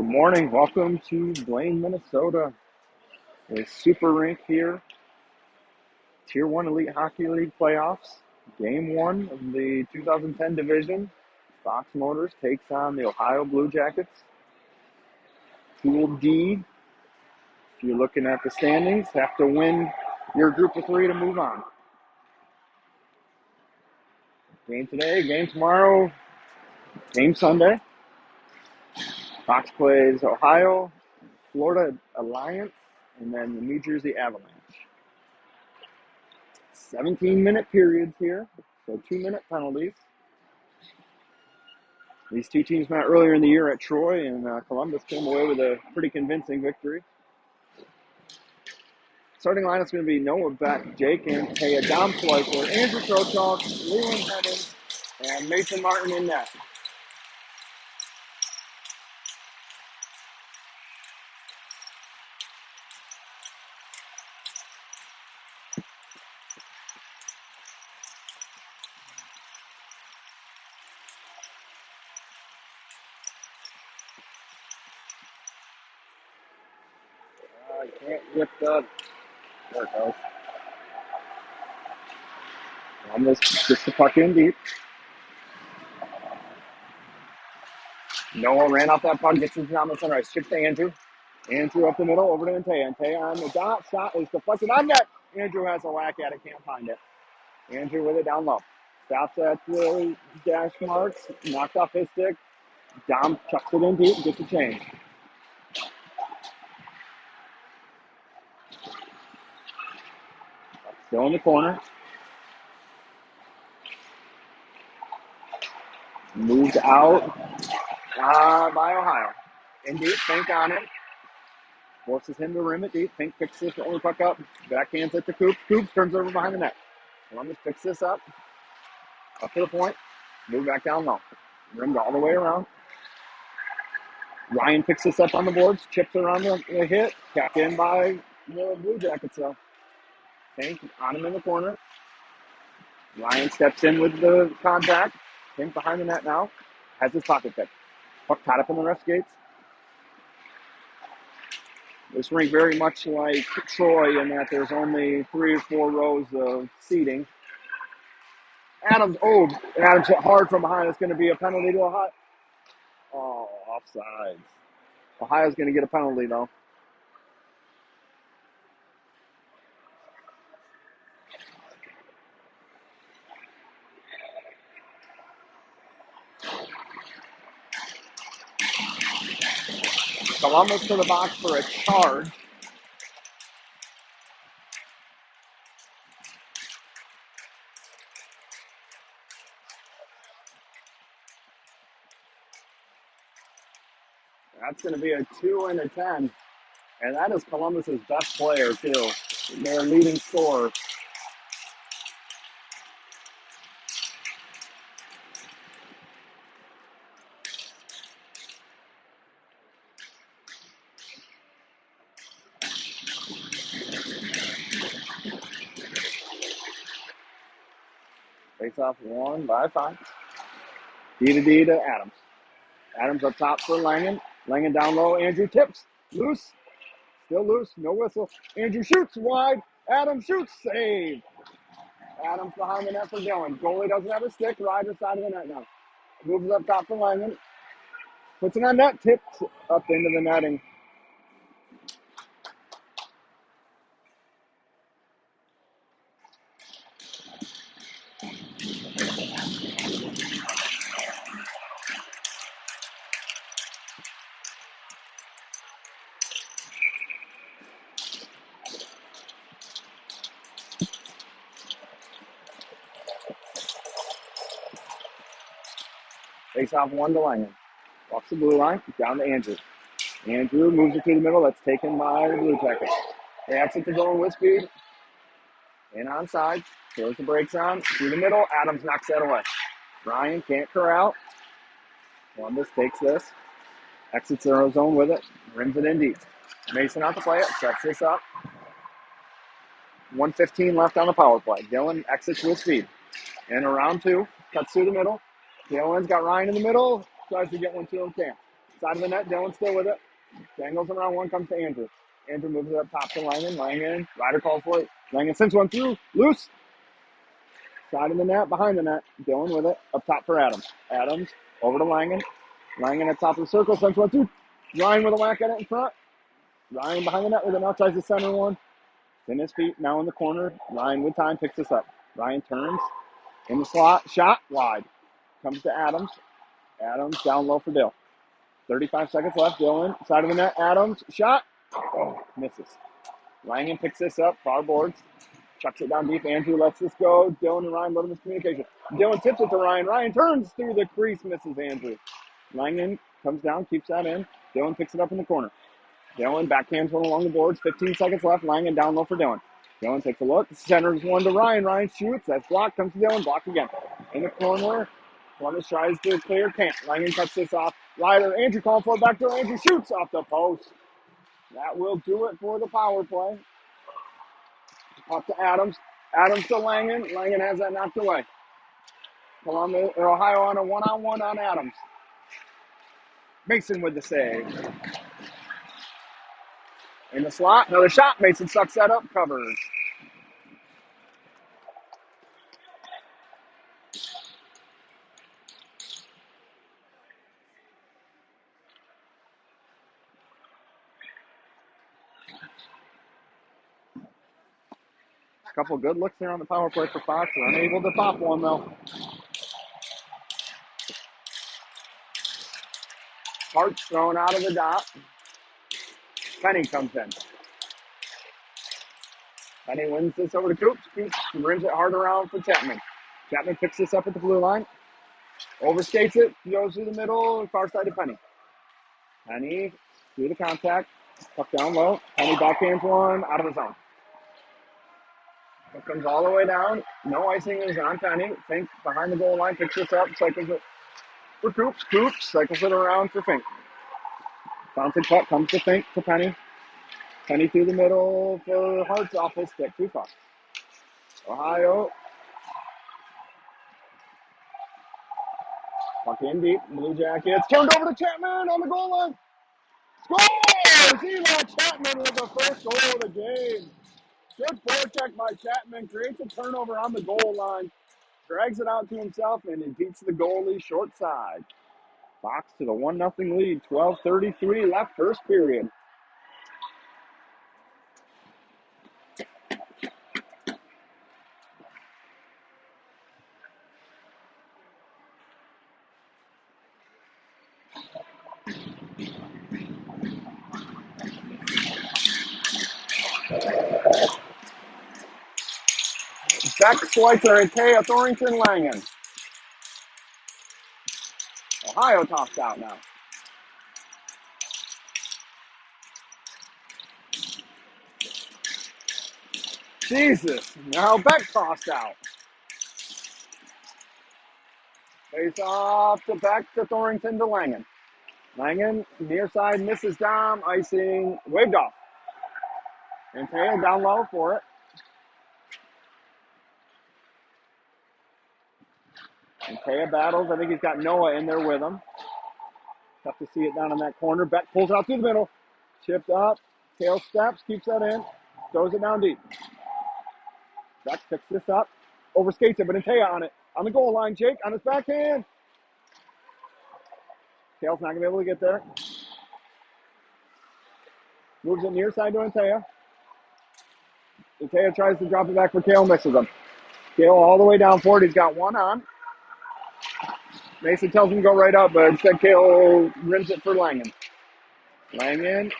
Good morning. Welcome to Blaine, Minnesota. The Super Rink here. Tier 1 Elite Hockey League playoffs. Game 1 of the 2010 division. Fox Motors takes on the Ohio Blue Jackets. Pool D, if you're looking at the standings, have to win your group of 3 to move on. Game today, game tomorrow, game Sunday. Fox plays Ohio, Florida Alliance, and then the New Jersey Avalanche. 17-minute periods here, so 2-minute penalties. These two teams met earlier in the year at Troy, and Columbus came away with a pretty convincing victory. Starting line is going to be Noah Beck, Jake Antaya, Dom Schweitzer, Andrew Trochok, Leland Henning, and Mason Martin in net. I can't get the... There it goes. Almost gets the puck in deep. Noah ran off that puck, gets it down the center ice, chips to Andrew. Andrew up the middle, over to Antaya. Antaya on the dot, shot is deflected on net. Andrew has a whack at it, can't find it. Andrew with it down low. Stops at the dash marks, knocked off his stick. Dom chucks it in deep, gets a change. Still in the corner. Moved out by Ohio. In deep, Fink on it. Forces him to rim it deep. Fink picks this only puck up. Backhands it to Coops. Coops turns over behind the net. Columbus picks this up. Up to the point. Move back down low. Rimmed all the way around. Ryan picks this up on the boards. Chips around the hit. Capped in by the Blue Jackets, though. Fink on him in the corner. Ryan steps in with the contact. Fink behind the net now. Has his pocket pick. Puck tied up in the ref skates. This rink very much like Troy in that there's only 3 or 4 rows of seating. Adams hit hard from behind. It's going to be a penalty to Ohio. Oh, offsides. Ohio's going to get a penalty, though. Columbus to the box for a charge. That's going to be a 2 and a 10. And that is Columbus's best player, too. Their leading scorer. Face off 1 by 5. D to Adams. Adams up top for Langen. Langen down low. Andrew tips. Loose. Still loose. No whistle. Andrew shoots wide. Adams shoots. Save. Adams behind the net for Dillon. Goalie doesn't have a stick. Ryder side of the net now. Moves up top for Langen. Puts it on net. Tips up into the netting. Face off 1 to Langen. Walks the blue line. Down to Andrew. Andrew moves it to the middle. That's taken by the Blue Jackets. They exit the zone with speed. In onside. Throws the brakes on. Through the middle. Adams knocks that away. Ryan can't corral. Columbus takes this. Exits their own zone with it. Rims it in deep. Mason out to play it. Sets this up. 1:15 left on the power play. Dillon exits with speed. And around 2. Cuts through the middle. Dillon's got Ryan in the middle. Tries to get one to him. Can't. Side of the net, Dylan still with it. Dangles around one, comes to Andrew. Andrew moves it up top to Langen. Langen, Ryder calls for it. Langen sends one through, loose. Side of the net, behind the net. Dylan with it, up top for Adams. Adams, over to Langen. Langen at top of the circle, sends one through. Ryan with a whack at it in front. Ryan behind the net with it, now tries the center one. It's in his feet, now in the corner. Ryan with time, picks this up. Ryan turns, in the slot, shot, wide. Comes to Adams. Adams down low for Dill. 35 seconds left. Dylan, side of the net. Adams, shot. Oh, misses. Langen picks this up, far boards. Chucks it down deep. Andrew lets this go. Dylan and Ryan let him miscommunication. Dylan tips it to Ryan. Ryan turns through the crease, misses Andrew. Langen comes down, keeps that in. Dylan picks it up in the corner. Dylan backhands one along the boards. 15 seconds left. Langen down low for Dylan. Dylan takes a look. Centers one to Ryan. Ryan shoots. That's blocked. Comes to Dylan. Blocked again. In the corner. Columbus tries to clear. Can't. Langen cuts this off. Ryder. Andrew calling for it. Back to Andrew. Shoots off the post. That will do it for the power play. Up to Adams. Adams to Langen. Langen has that knocked away. Columbus or Ohio on a one-on-one on Adams. Mason with the save. In the slot. Another shot. Mason sucks that up. Covers. A couple good looks there on the power play for Fox. They're unable to pop one, though. Hart's thrown out of the dot. Penny comes in. Penny wins this over to Coops. Coops brings it hard around for Chapman. Chapman picks this up at the blue line. Overskates it. Goes through the middle. Far side to Penny. Penny through the contact. Puck down low. Penny backhands one out of the zone. It comes all the way down. No icing is on Penny. Fink behind the goal line. Picks this up. Cycles it for Coops. Coops cycles it around for Fink. Bouncing puck comes to Fink to Penny. Penny through the middle for Hart's off his stick. Too far. Ohio. Puck in deep. Blue Jackets. Turned over to Chapman on the goal line. Scores! Eli Chapman with the first goal of the game. Good forecheck by Chapman. Creates a turnover on the goal line. Drags it out to himself, and he beats the goalie short side. Fox to the 1-0 lead. 12:33 left first period. Beck, Schweitzer, and Taya Thornton Langen. Ohio tossed out now. Jesus. Now Beck tossed out. Face off to Beck to Thornton to Langen. Langen, near side, misses Dom. Icing, waved off. And Taya down low for it. And Taya battles. I think he's got Noah in there with him. Tough to see it down in that corner. Beck pulls it out through the middle. Chipped up. Tail steps. Keeps that in. Throws it down deep. Beck picks this up. Overskates it, but Taya on it. On the goal line, Jake on his backhand. Tail's not going to be able to get there. Moves it near side to Antaya. Antaya tries to drop it back for Kale, misses him. Kale all the way down for it. He's got one on. Mason tells him to go right up, but instead Kale rims it for Langen. Langen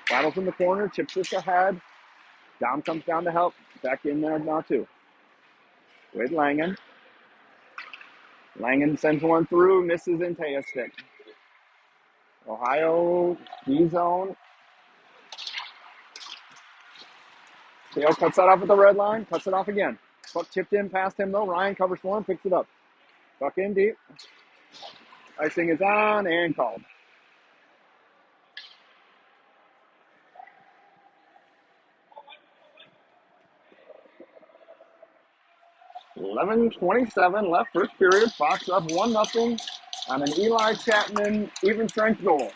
battles in the corner, chips this ahead. Dom comes down to help. Back in there now too. With Langen. Langen sends one through, misses Antaya's stick. Ohio, D-zone. Kale cuts that off at the red line, cuts it off again. Puck chipped in past him though. Ryan covers for him, picks it up. Puck in deep. Icing is on and called. (11:27 left first period. Fox up 1-0 on an Eli Chapman even strength goal.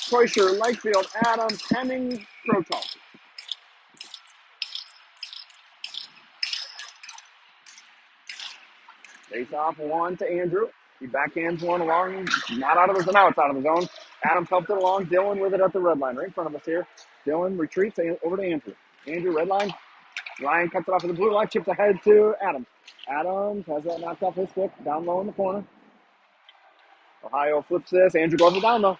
Kreuscher, Lakefield, Adams, Hemming, Crochall. Face off one to Andrew. He backhands one along, not out of the zone, now it's out of the zone. Adams helped it along. Dylan with it at the red line, right in front of us here. Dylan retreats over to Andrew. Andrew, red line. Ryan cuts it off of the blue line, chips ahead to Adams. Adams has that knocked off his stick, down low in the corner. Ohio flips this. Andrew goes it down, though.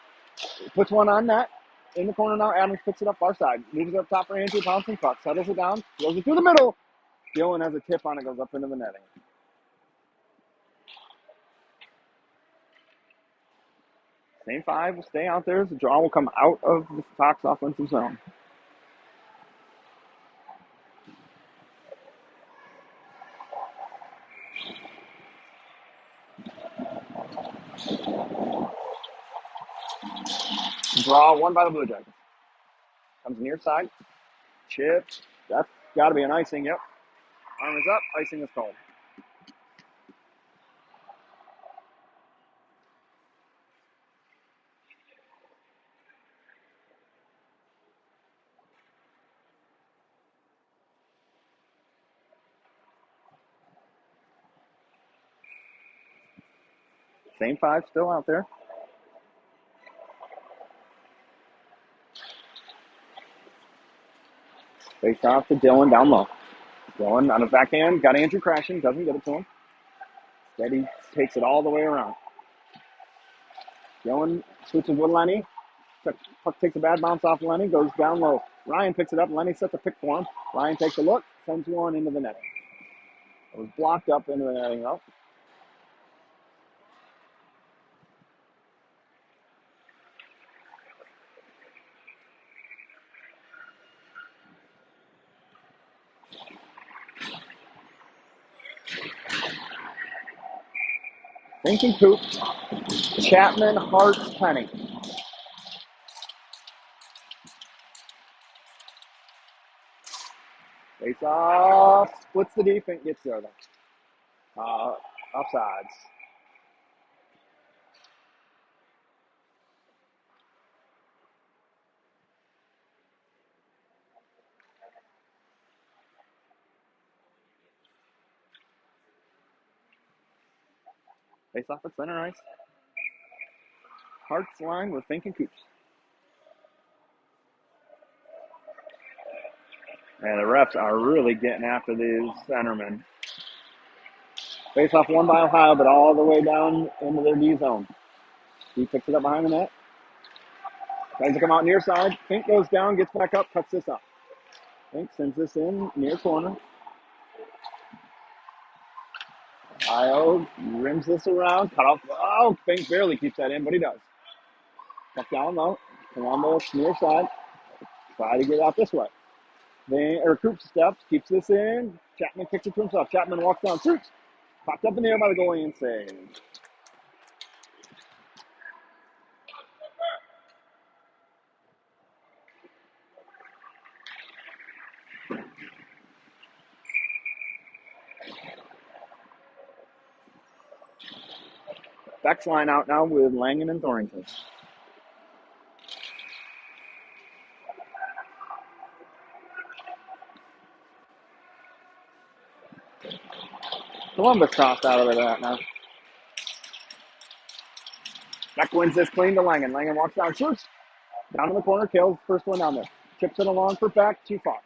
Puts one on net. In the corner now, Adams picks it up far side. Moves it up top for Andrew. Bouncing puck. Settles it down. Throws it through the middle. Dylan has a tip on it. Goes up into the netting. Same five will stay out there. The draw will come out of the Sox offensive zone. Draw one by the Blue Jackets. Comes near side. Chip. That's got to be an icing. Yep. Arm is up. Icing is called. Same five still out there. Face off to Dylan down low. Dylan on his backhand. Got Andrew crashing. Doesn't get it to him. Instead, he takes it all the way around. Dylan switches with Lenny. Puck takes a bad bounce off Lenny. Goes down low. Ryan picks it up. Lenny sets a pick for him. Ryan takes a look. Sends one into the netting. It was blocked up into the netting, though. Thinking Coop. Chapman, Hart, Penny. Face off. Splits the defense. Gets there, though. Offsides. Face off at center ice. Hart's line with Fink and Coops. And the refs are really getting after these centermen. Face off one by Ohio, but all the way down into their D zone. He picks it up behind the net. Tries to come out near side. Fink goes down, gets back up, cuts this up. Fink sends this in near corner. Ohio rims this around, cut off. Oh, Fink barely keeps that in, but he does. Puck down low. Columbus near side. Try to get out this way. Coops steps, keeps this in. Chapman kicks it to himself. Chapman walks down, shoots. Popped up in the air by the goalie and saved. Beck's line out now with Langen and Thornton. Columbus tossed out of that now. Beck wins this clean to Langen. Langen walks down, shoots. Down in the corner, kills. First one down there. Chips it along for Beck, too far.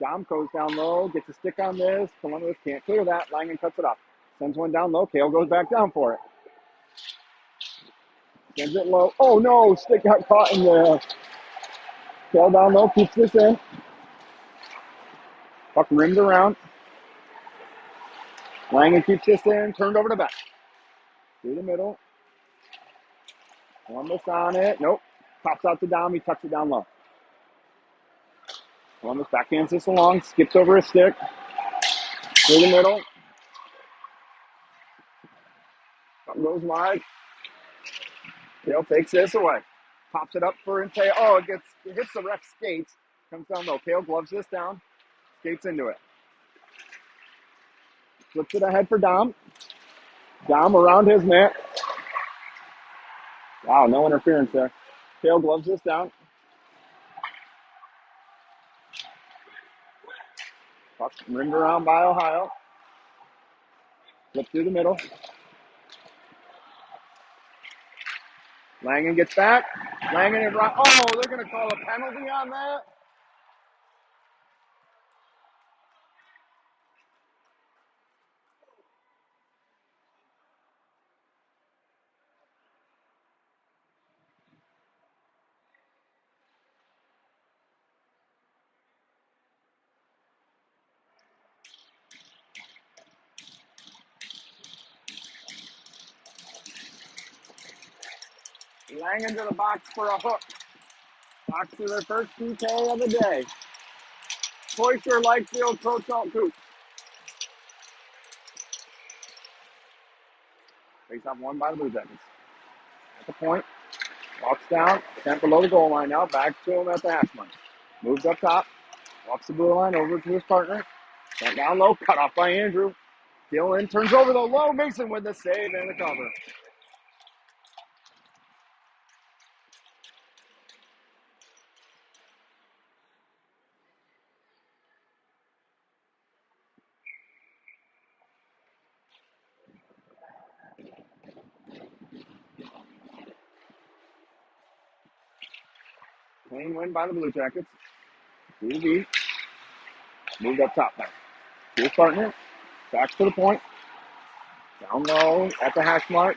Dom goes down low, gets a stick on this. Columbus can't clear that. Langen cuts it off. Sends one down low. Kale goes back down for it. Sends it low. Oh no, stick got caught in there. Kale down low, keeps this in. Puck rims around. Langen keeps this in, turned over to Beck. Through the middle. Columbus on it. Nope. Pops out to Dom. He tucks it down low. Columbus backhands this along. Skips over a stick. Through the middle. Puck goes wide. Kale takes this away. Pops it up for Inte. Oh, it hits the ref's skates. Comes down low. Kale gloves this down. Skates into it. Flips it ahead for Dom. Dom around his net. Wow, no interference there. Tail gloves this down. Puck rimmed around by Ohio. Flip through the middle. Langen gets back. Langen and Ryan. Oh, they're going to call a penalty on that. Langen to the box for a hook. Box to their first PK of the day. Cloister, Lightfield, Coach Alt Coop. Face off one by the Blue Jackets. At the point. Walks down. 10 below the goal line now. Back to him at the hash mark. Moves up top. Walks the blue line over to his partner. Sent down low. Cut off by Andrew. Dylan turns over the low. Mason with the save and the cover. Clean win by the Blue Jackets. 2-B. Moved up top now. To his partner. Back to the point. Down low at the hash mark.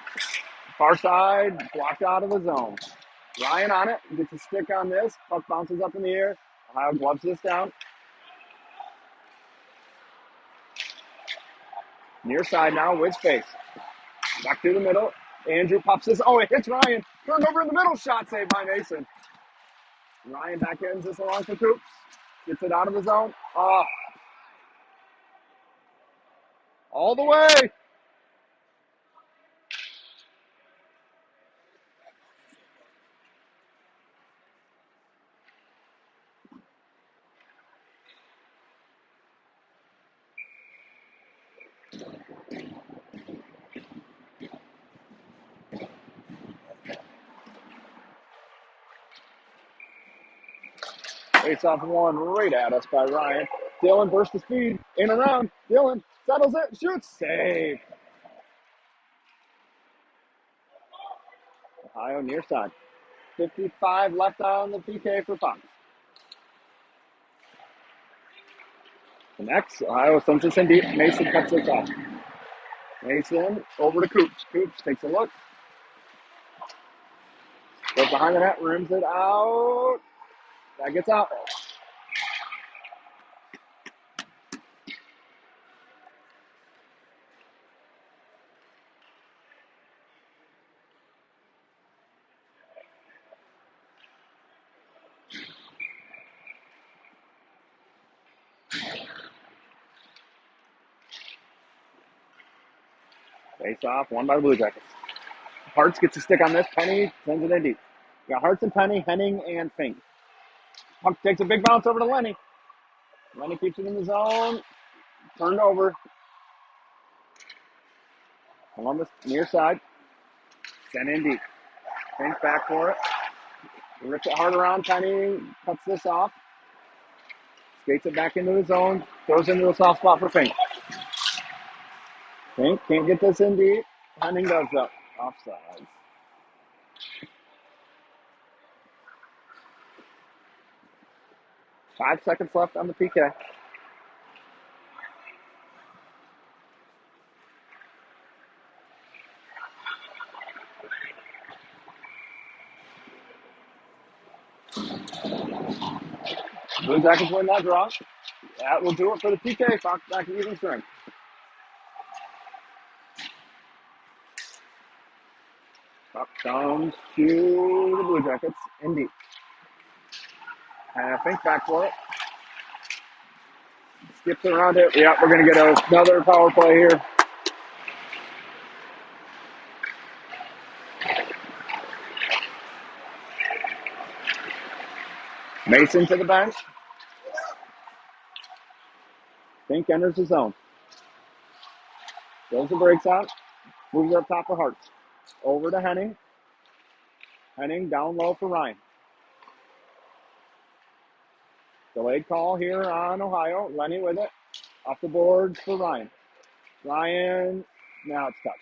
Far side. Blocked out of the zone. Ryan on it. Gets a stick on this. Puck bounces up in the air. Ohio gloves this down. Near side now with space. Back to the middle. Andrew pops this. Oh, it hits Ryan. Turned over in the middle. Shot saved by Mason. Ryan back ends this along for Coops. Gets it out of the zone. Oh, all the way. Face off one right at us by Ryan. Dylan bursts the speed. In and around. Dylan settles it. Shoots. Save. Ohio near side. 55 left on the PK for Fox. Connects. Ohio sends this in deep. Mason cuts this off. Mason over to Coops. Coops takes a look. Goes behind the net. Rims it out. That gets out. Face off. One by the Blue Jackets. Hartz gets a stick on this. Penny sends it in deep. We got Hartz and Penny, Henning, and Fink. Puck takes a big bounce over to Lenny. Lenny keeps it in the zone. Turned over. Columbus near side. Sent in deep. Fink back for it. Rips it hard around. Penny cuts this off. Skates it back into the zone. Throws into a soft spot for Fink. Fink can't get this in deep. Henning does that. Offside. 5 seconds left on the PK. Blue Jackets win that draw. That will do it for the PK. Fox back to even strength. Puck comes to the Blue Jackets in deep. Fink back for it. Skips around it. Yeah, we're going to get another power play here. Mason to the bench. Fink enters the zone. Fills the brakes out. Moves it up top for Hartz. Over to Henning. Henning down low for Ryan. Delayed call here on Ohio. Lenny with it. Off the boards for Ryan. Ryan, now it's touched.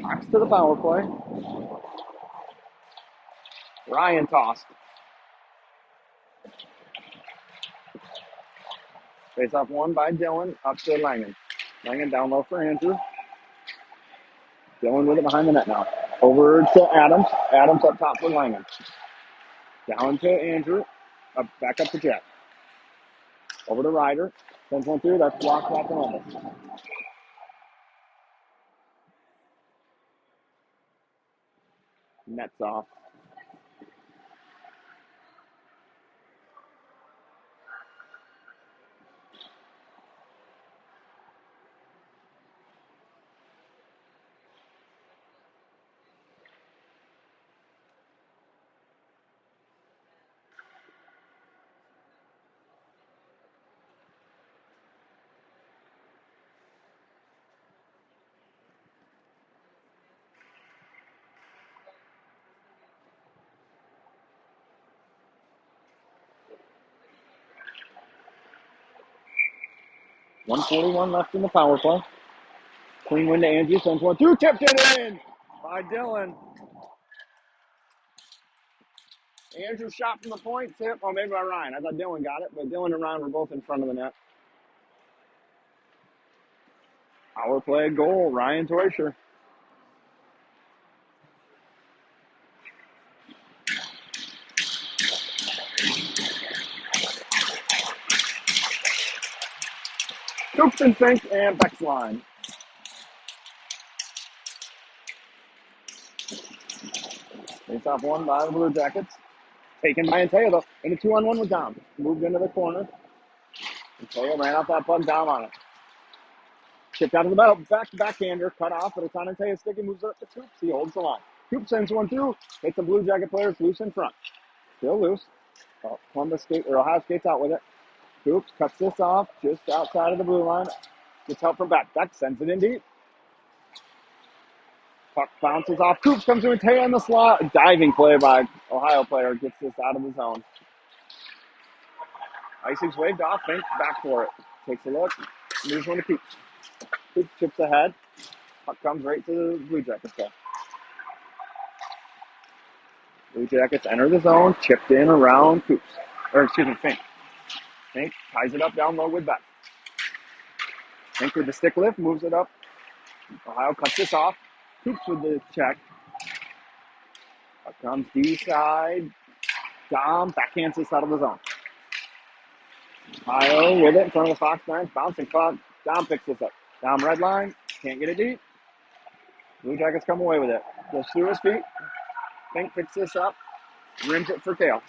Box to the power play. Ryan tossed. Face off one by Dylan. Up to Langen. Langen down low for Andrew. Dylan with it behind the net now. Over to Adams. Adams up top for Langen. Down to Andrew. Back up to Jet. Over to Ryder. Sends one through. That's blocked by Columbus. Nets off. .141 left in the power play. Clean win to Andrew. Sends one through. Tipped it in by Dylan. Andrew shot from the point. Tip. Oh, maybe by Ryan. I thought Dylan got it, but Dylan and Ryan were both in front of the net. Power play goal. Ryan Teuscher. Coops and Fink and Beck's line. Face off one by the Blue Jackets. Taken by Anteo though. And a 2-on-1 with Dom. Moved into the corner. Anteo ran off that puck. Dom on it. Chipped out of the middle. Backhander. Cut off, but it's on Anteo's stick. He moves it up to Coops. He holds the line. Coops sends one through. Hits the Blue Jacket players loose in front. Still loose. Ohio skates out with it. Coops cuts this off just outside of the blue line. Gets help from Beck. Beck sends it in deep. Puck bounces off. Coops comes to Anteo in the slot. Diving play by Ohio player. Gets this out of the zone. Icing's waved off. Fink back for it. Takes a look. Moves one to Coops. Coops chips ahead. Puck comes right to the Blue Jackets. Blue Jackets enter the zone. Chipped in around Coops. Fink. Fink ties it up down low with Beck. Fink with the stick lift. Moves it up. Ohio cuts this off. Coops with the check. Puck comes D-side. Dom backhands this out of the zone. Ohio with it in front of the Fox bench. Bouncing puck. Dom picks this up. Dom red line. Can't get it deep. Blue Jackets come away with it. Goes through his feet. Fink picks this up. Rims it for Kale.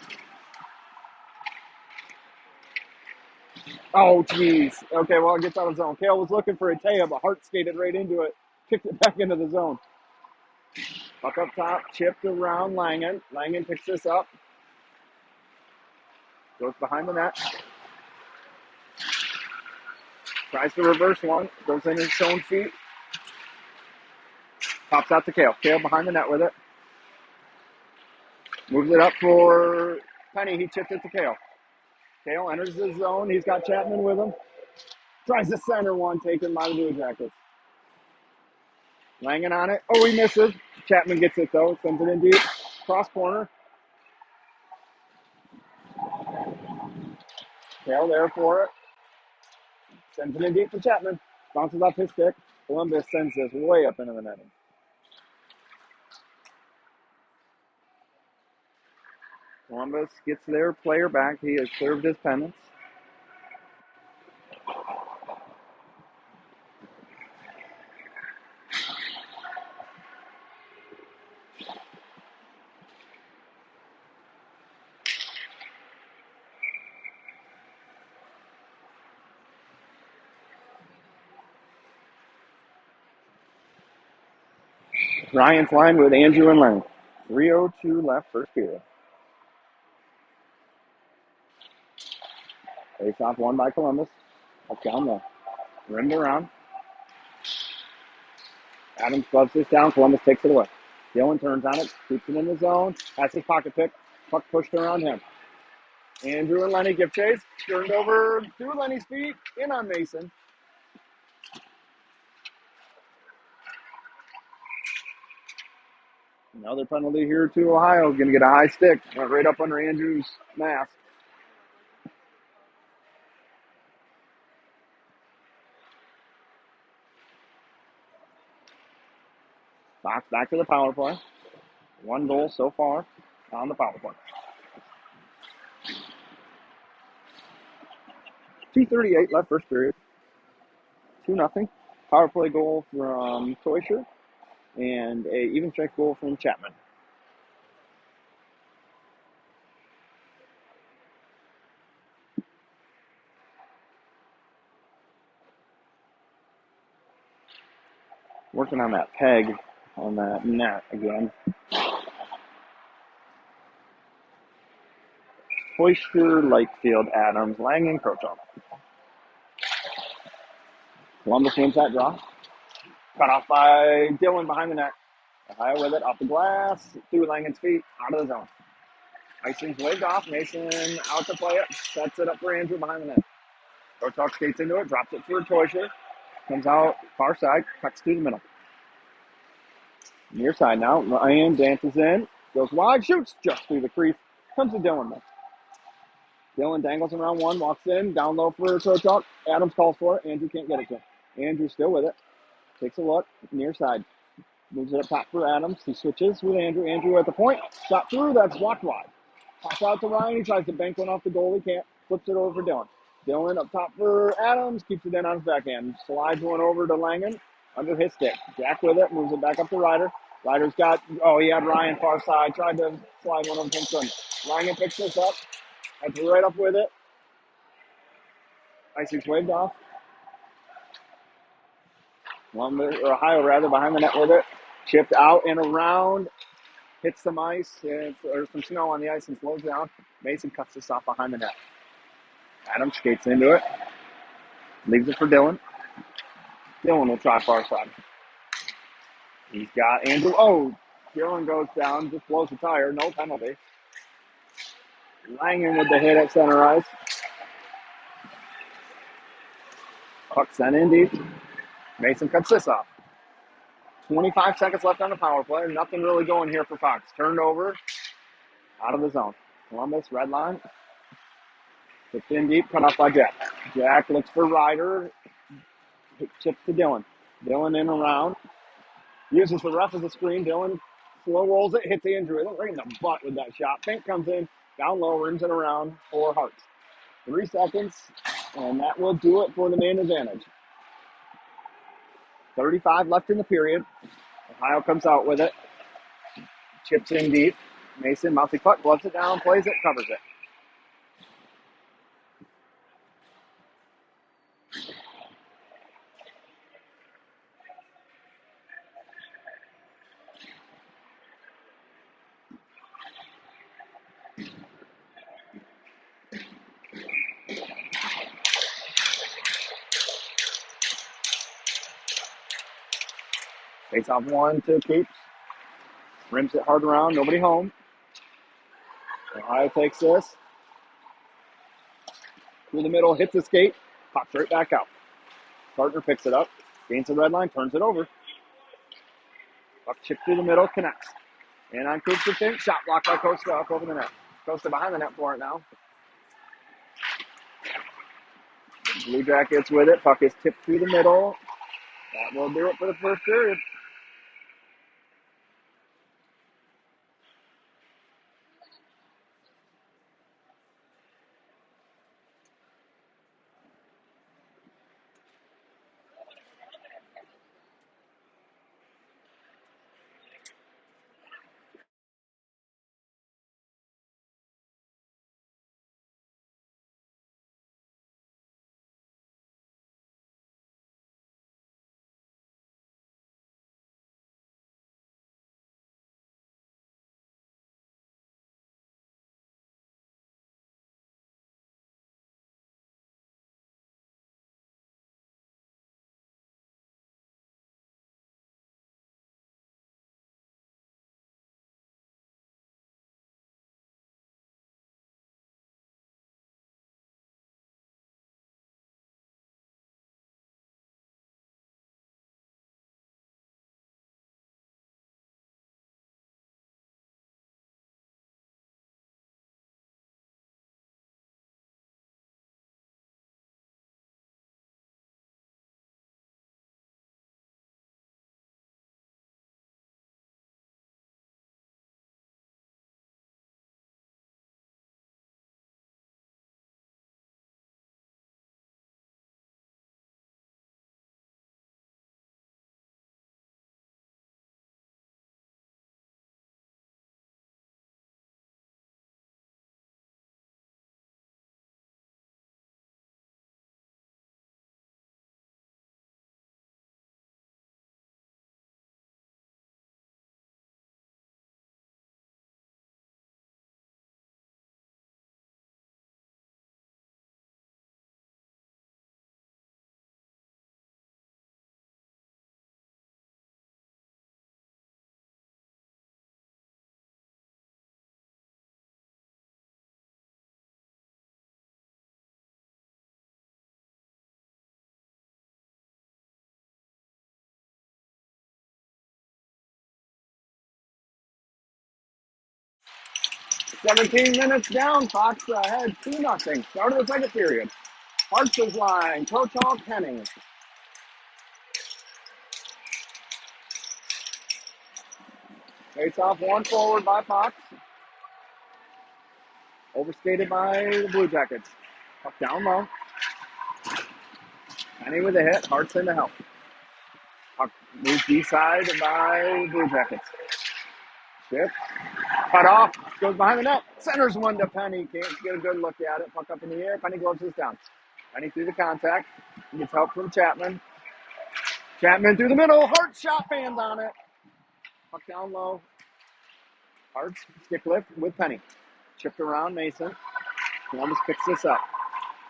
Oh, jeez. Okay, well, it gets out of zone. Kale was looking for Anteo, but Hart skated right into it. Kicked it back into the zone. Puck up top. Chipped around Langen. Langen picks this up. Goes behind the net. Tries to reverse one. Goes in his own feet. Pops out to Kale. Kale behind the net with it. Moves it up for Penny. He chips it to Kale. Kale enters the zone. He's got Chapman with him. Tries to center one. Taken by the Blue Jackets. Langen on it. Oh, he misses. Chapman gets it, though. Sends it in deep. Cross corner. Kale there for it. Sends it in deep for Chapman. Bounces off his stick. Columbus sends this way up into the netting. Columbus gets their player back. He has served his penance. Ryan's line with Andrew and Lenny. 3:02 left, first period. Face off won by Columbus. Up down low. Rimmed around. Adams gloves this down. Columbus takes it away. Dylan turns on it. Keeps it in the zone. Has his pocket pick. Puck pushed around him. Andrew and Lenny give chase. Turned over to Lenny's feet. In on Mason. Another penalty here to Ohio. Going to get a high stick. Went right up under Andrew's mask. Fox back to the power play. 1 goal so far on the power play. 2:38 left, first period. 2-0. Power play goal from Teuscher and a even strength goal from Chapman. Working on that peg on that net again. Teuscher, Lightfield, Adams, Langen, Krochov. Columbus wins that draw. Cut off by Dylan behind the net. Ohio with it, off the glass, through Langen's feet, out of the zone. Icing's waved off. Mason out to play it. Sets it up for Andrew behind the net. Krochov skates into it, drops it for Teuscher. Comes out far side, cuts through the middle. Near side now. Ryan dances in, goes wide, shoots just through the crease. Comes to Dylan though. Dylan dangles around one, walks in, down low for Krochov. Adams calls for it. Andrew can't get it to him. Andrew still with it. Takes a look, near side. Moves it up top for Adams. He switches with Andrew. Andrew at the point. Shot through. That's blocked wide. Pops out to Ryan. He tries to bank one off the goal. He can't. Flips it over for Dylan. Dylan up top for Adams. Keeps it in on his backhand. Slides one over to Langen under his stick. Jack with it. Moves it back up to Ryder. Ryder's got, he had Ryan far side. Tried to slide one of them from Langen picks this up. That's right up with it. Icing's waved off. Ohio rather behind the net with it. Chipped out and around. Hits some ice, or some snow on the ice and slows down. Mason cuts this off behind the net. Adams skates into it. Leaves it for Dylan. Dylan will try far side. He's got Andrew. Dylan goes down, just blows the tire. No penalty. Langen with the hit at center ice. Puck sent in deep. Mason cuts this off. 25 seconds left on the power play. Nothing really going here for Fox. Turned over. Out of the zone. Columbus, red line. Tipped in deep, cut off by Jack. Jack looks for Ryder. Chips to Dylan. Dylan in around. Uses the ref as a screen. Dylan slow rolls it, hits Andrew. Right in the butt with that shot. Fink comes in, down low, rims it around for Hartz. 3 seconds, and that will do it for the man advantage. 35 left in the period. Ohio comes out with it. Chips in deep. Mason, mouthy puck, gloves it down, plays it, covers it. Face off one to Coops. Rims it hard around, nobody home. Ohio takes this. Through the middle, hits the skate, pops right back out. Partner picks it up, gains the red line, turns it over. Puck chip through the middle, connects. And on Coops' thing, shot blocked by Costa up over the net. Costa behind the net for it now. Blue Jackets with it. Puck is tipped through the middle. That will do it for the first period. 17 minutes down. Fox ahead 2-0. Start of the second period. Hartz's line. Coach Hall Penning. Face off one forward by Fox. Overskated by the Blue Jackets. Puck down low. Penny with a hit. Hartz in to help. Puck moved D-side by Blue Jackets. Shift. Cut off. Goes behind the net. Centers one to Penny. Can't get a good look at it. Puck up in the air. Penny gloves this down. Penny through the contact. He gets help from Chapman. Chapman through the middle. Hart shot fans on it. Puck down low. Hart's stick lift with Penny. Chipped around Mason. Columbus picks this up.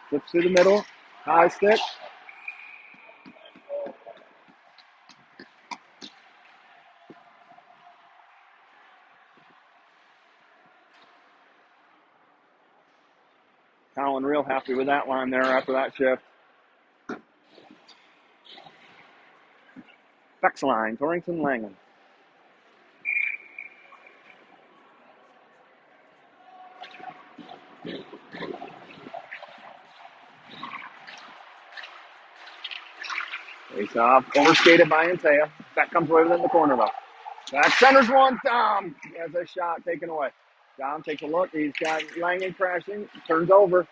Flips through the middle. High stick. Colin real happy with that line there after that shift. Beck's line. Torrington Langen. Face off. Overskated by Antea. Beck comes away within the corner though. Back centers one. Dom has a shot taken away. Dom takes a look. He's got Langen crashing. Turns over.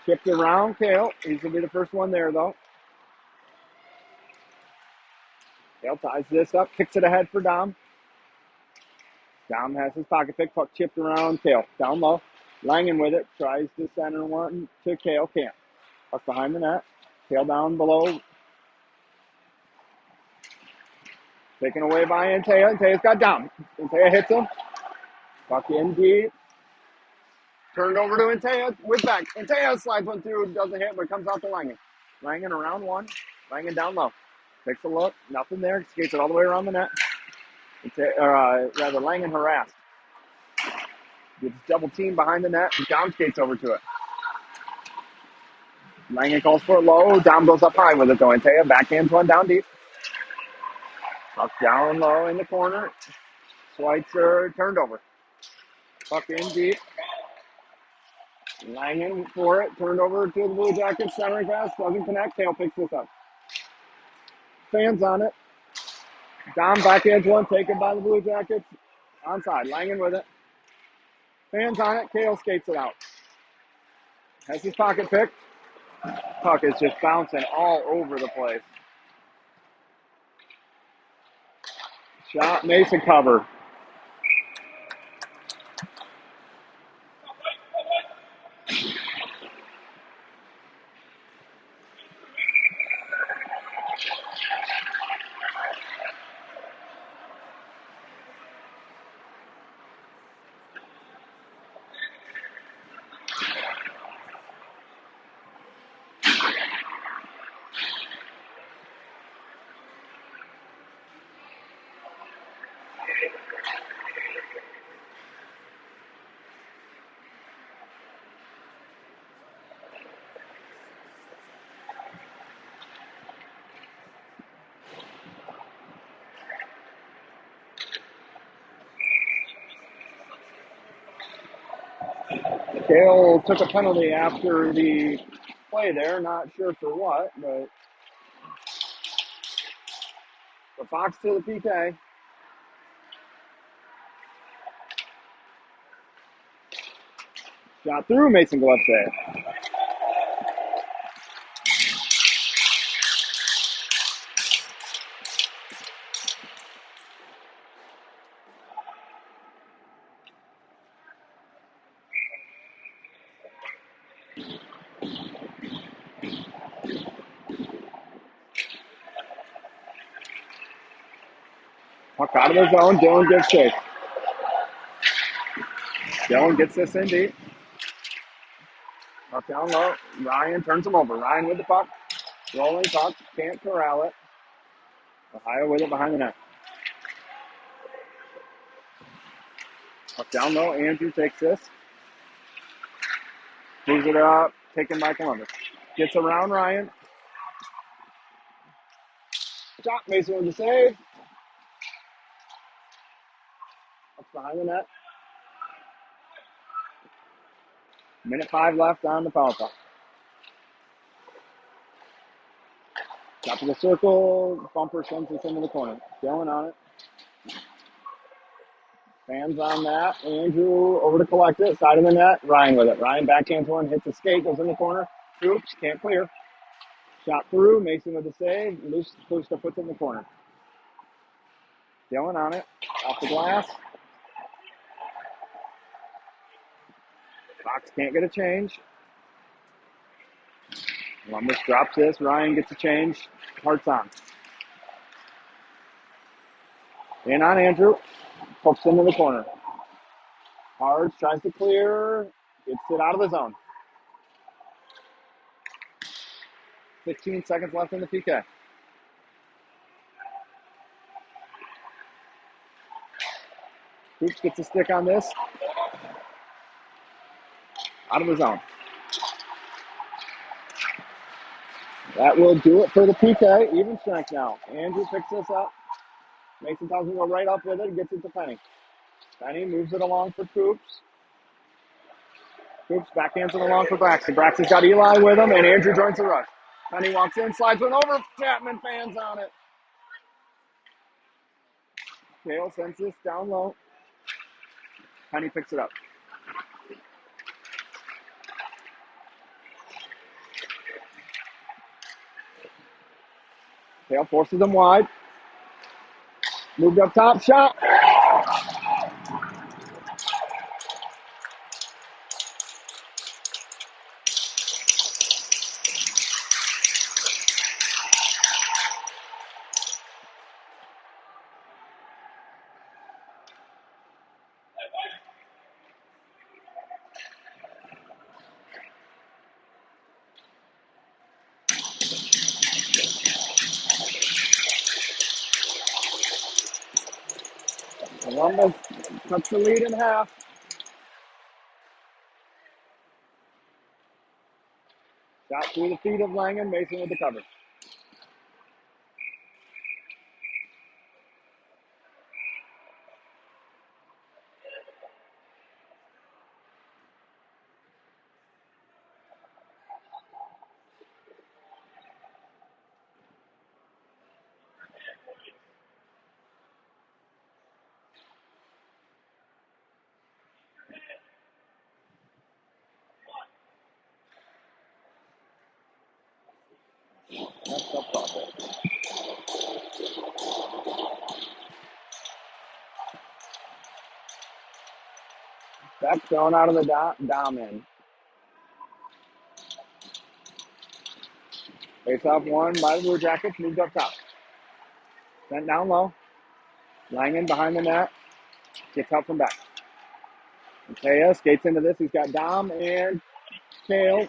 Chipped around Kale. He's going to be the first one there though. Kale ties this up. Kicks it ahead for Dom. Dom has his pocket pick. Puck chipped around Kale. Down low. Langen with it. Tries to center one to Kale. Can't. Puck behind the net. Kale down below. Taken away by Antea. Antea's got Dom. Antea hits him. Puck in deep. Turned over to Antea with Beck. Antea slides one through. Doesn't hit, but comes out to Langen. Langen around one. Langen down low. Takes a look. Nothing there. Skates it all the way around the net. Langen harassed. Gets double team behind the net. Dom skates over to it. Langen calls for it low. Dom goes up high with it though. Antea backhands one down deep. Puck down low in the corner. Schweitzer turned over. Puck in deep. Langen for it. Turned over to the Blue Jackets. Centering pass. Doesn't connect. Kale picks this up. Fans on it. Dom backhands one. Taken by the Blue Jackets. Onside. Langen with it. Fans on it. Kale skates it out. Has his pocket picked. Puck is just bouncing all over the place. Shot. Mason cover. Kale took a penalty after the play there. Not sure for what, but the Fox to the PK. Shot through. Mason glove save. Puck out of the zone. Dylan gives chase. Dylan gets this in deep. Puck down low. Ryan turns him over. Ryan with the puck. Rolling puck. Can't corral it. Ohio with it behind the net. Puck down low. Andrew takes this. Moves it up. Taken by Columbus. Gets around Ryan. Shot. Mason with the save. Puck's behind the net. Minute 5 left on the foul clock. Top of the circle. Bumper sends this into the corner. Dylan on it. Fans on that. Andrew over to collect it. Side of the net. Ryan with it. Ryan backhands one. Hits the skate. Goes in the corner. Oops. Can't clear. Shot through. Mason with the save. Loose puts it in the corner. Dylan on it. Off the glass. Fox can't get a change. Columbus drops this. Ryan gets a change. Hearts on. In on Andrew. Pokes into the corner. Hards tries to clear. Gets it out of the zone. 15 seconds left in the PK. Hoops gets a stick on this. Out of the zone. That will do it for the PK. Even strength now. Andrew picks this up. Mason tells him to go right up with it and gets it to Penny. Penny moves it along for Coops. Coops backhands it along for Braxton. Braxton's got Eli with him, and Andrew joins the rush. Penny walks in, slides one over. Chapman fans on it. Kale sends this down low. Penny picks it up. Kale forces them wide. Moved up top, shot. Columbus cuts the lead in half. Shot through the feet of Langen. Mason with the cover. That's up top. That's thrown out of the dom in. Face off one by the Blue Jackets. Moved up top. Sent down low. Langen behind the net. Gets help from back. Mateo skates into this. He's got Dom and Kale.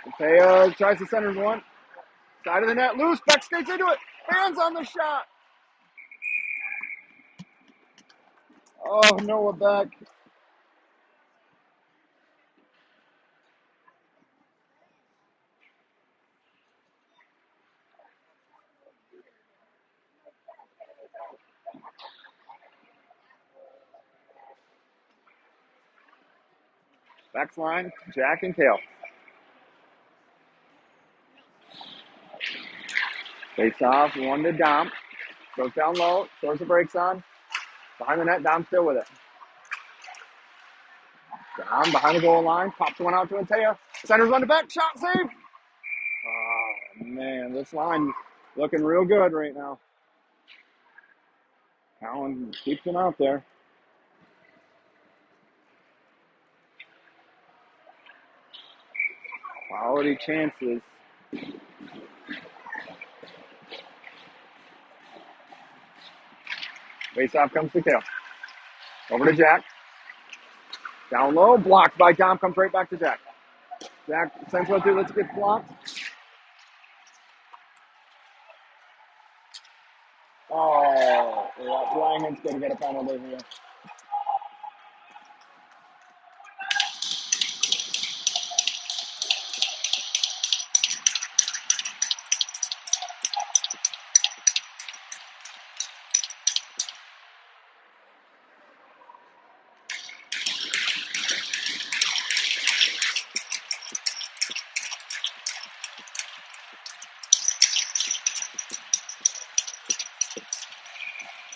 Mateo tries to center one. Side of the net. Loose. Beck skates into it. Hands on the shot. Oh, Noah Beck. Beck's line. Jack and Kale. Face off. One to Dom. Goes down low. Throws the brakes on. Behind the net. Dom still with it. Dom behind the goal line. Pops one out to Antea. Centers one to Beck. Shot save. Oh, man. This line looking real good right now. Allen keeps him out there. Quality chances. Face-off comes to Kale. Over to Jack. Down low. Blocked by Dom. Comes right back to Jack. Jack sends one through. Let's get blocked. Oh, Langen's going to get a penalty here.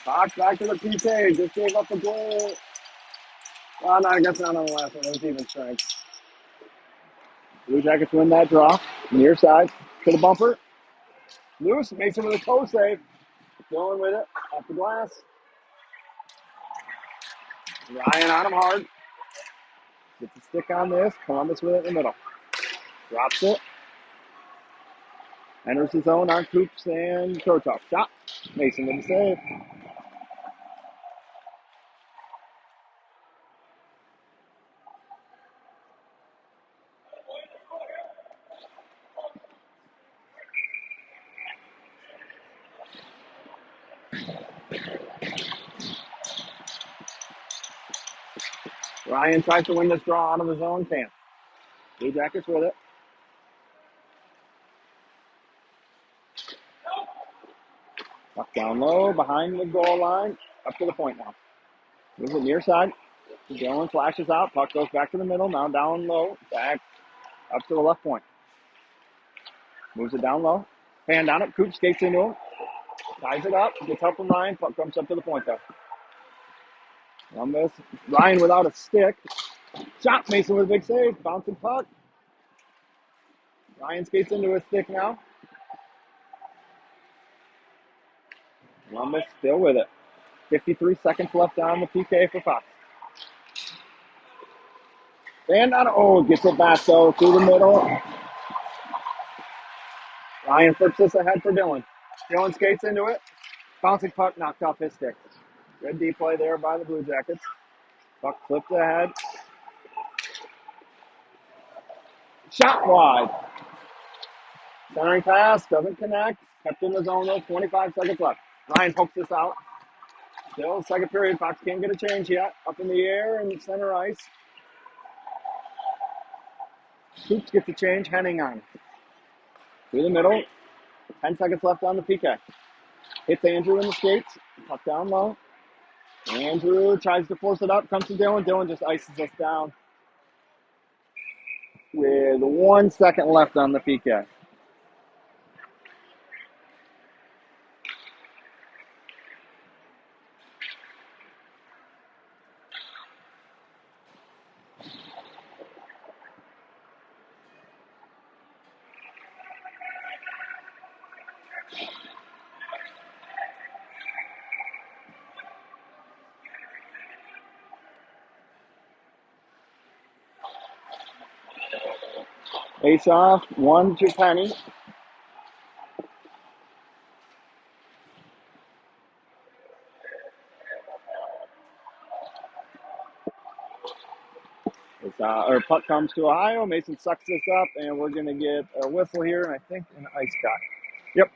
Fox back to the PK. Just gave up a goal. Well, no, I guess not on the last one. It was even strength. Blue Jackets win that draw. Near side to the bumper. Loose makes it with a toe save. Going with it off the glass. Ryan on him hard. Gets the stick on this. Columbus with it in the middle. Drops it. Enters his own on Coops and Krotov. Shot. Mason with the save. Ryan tries to win this draw out of his own camp. Blue Jackets with it. Up down low, behind the goal line. Up to the point now. Moves it near side. Dylan flashes out. Puck goes back to the middle. Now down low. Back up to the left point. Moves it down low. Hand on it. Coop skates into him. Ties it up. Gets help from Ryan. Puck comes up to the point though. Columbus. Ryan without a stick. Shot. Mason with a big save. Bouncing puck. Ryan skates into his stick now. Columbus still with it. 53 seconds left on the PK for Fox. And on. Oh, gets it back though through the middle. Ryan flips this ahead for Dylan. Dylan skates into it. Bouncing puck knocked off his stick. Good D play there by the Blue Jackets. Puck flipped ahead. Shot wide. Centering pass doesn't connect. Kept in the zone though. 25 seconds left. Ryan pokes this out. Still second period. Fox can't get a change yet. Up in the air and center ice. Coops gets a change. Henning on. Through the middle. 10 seconds left on the PK. Hits Andrew in the skates. Puck down low. Andrew tries to force it up. Comes to Dylan. Dylan just ices us down with 1 second left on the PK. Face off. 1 to Penny. Our puck comes to Ohio. Mason sucks this up, and we're going to get a whistle here, and I think an ice shot. Yep.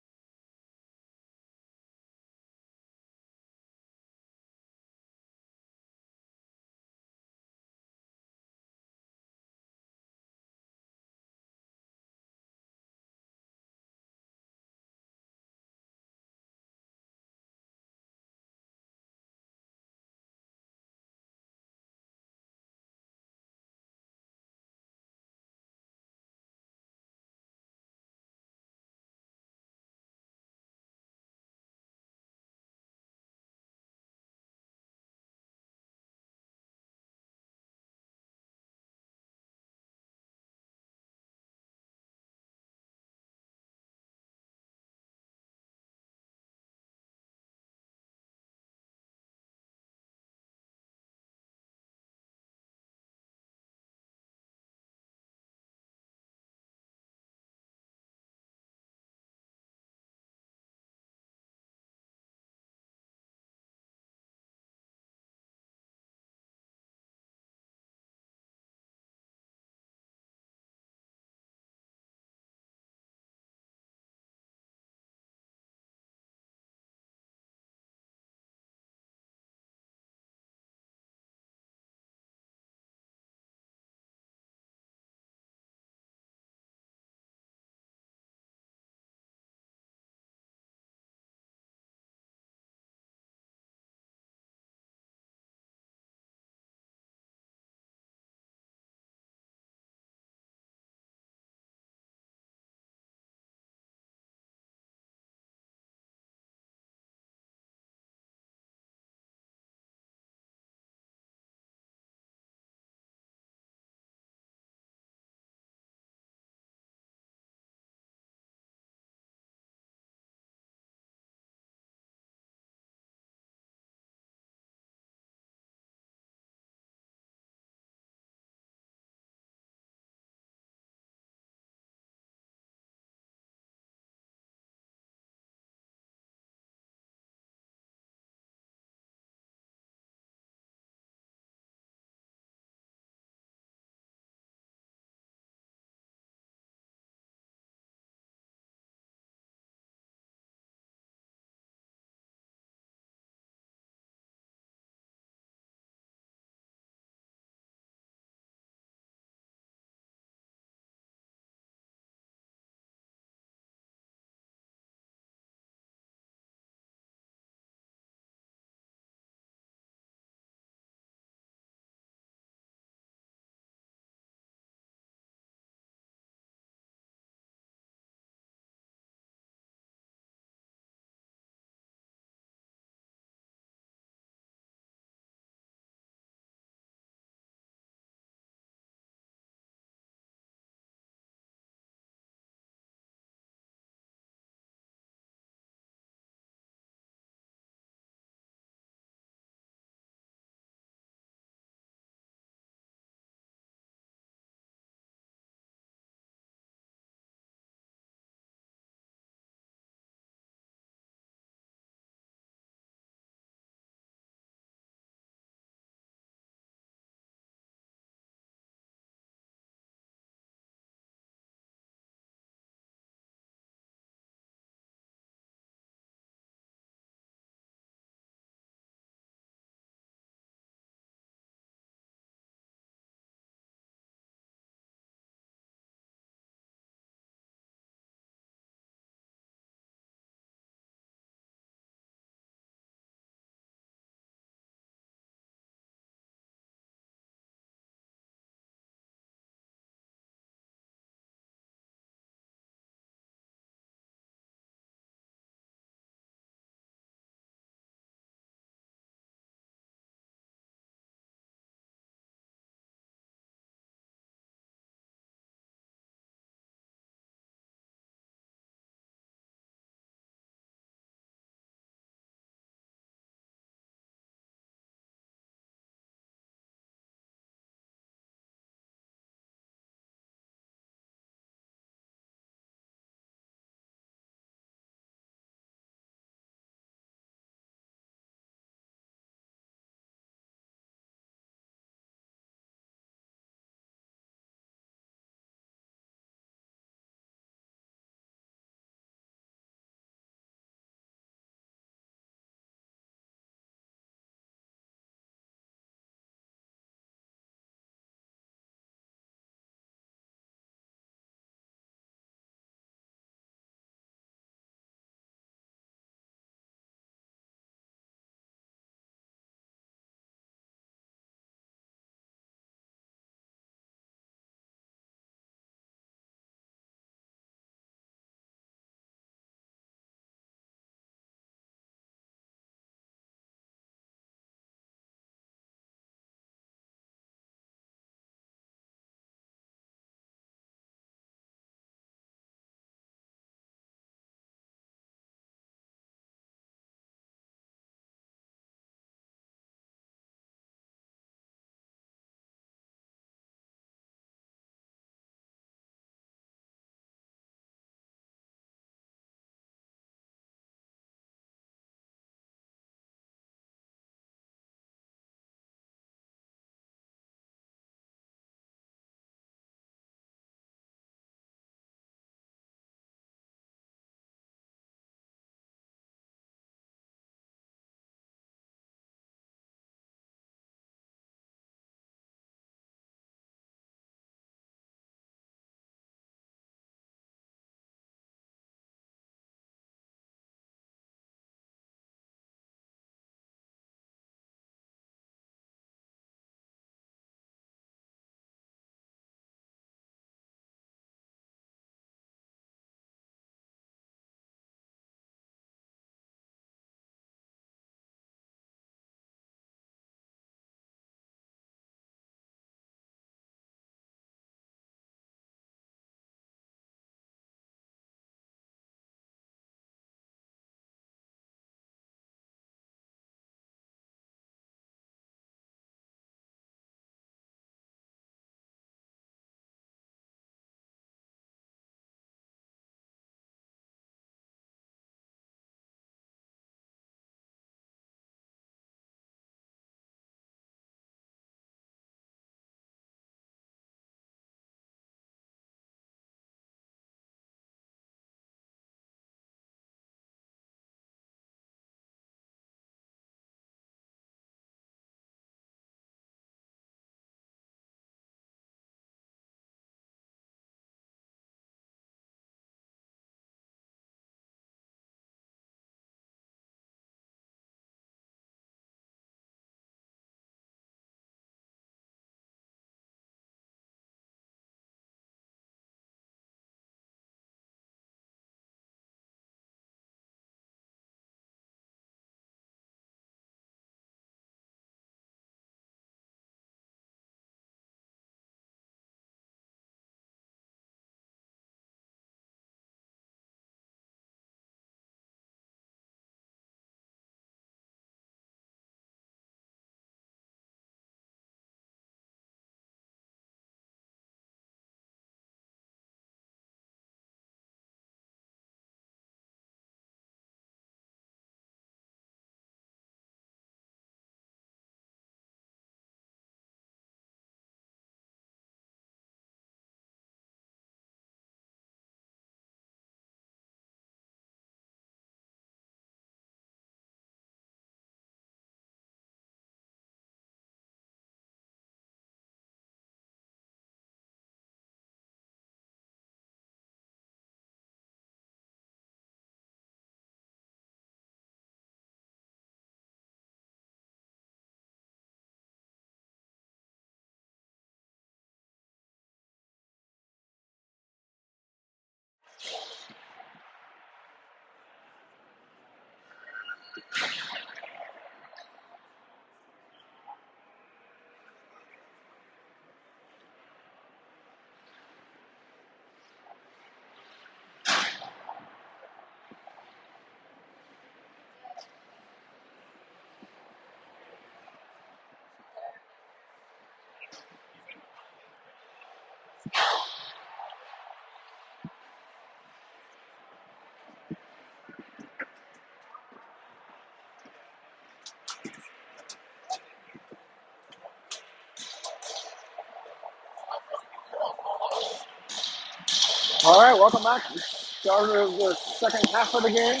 All right, welcome back. Start of the second half of the game.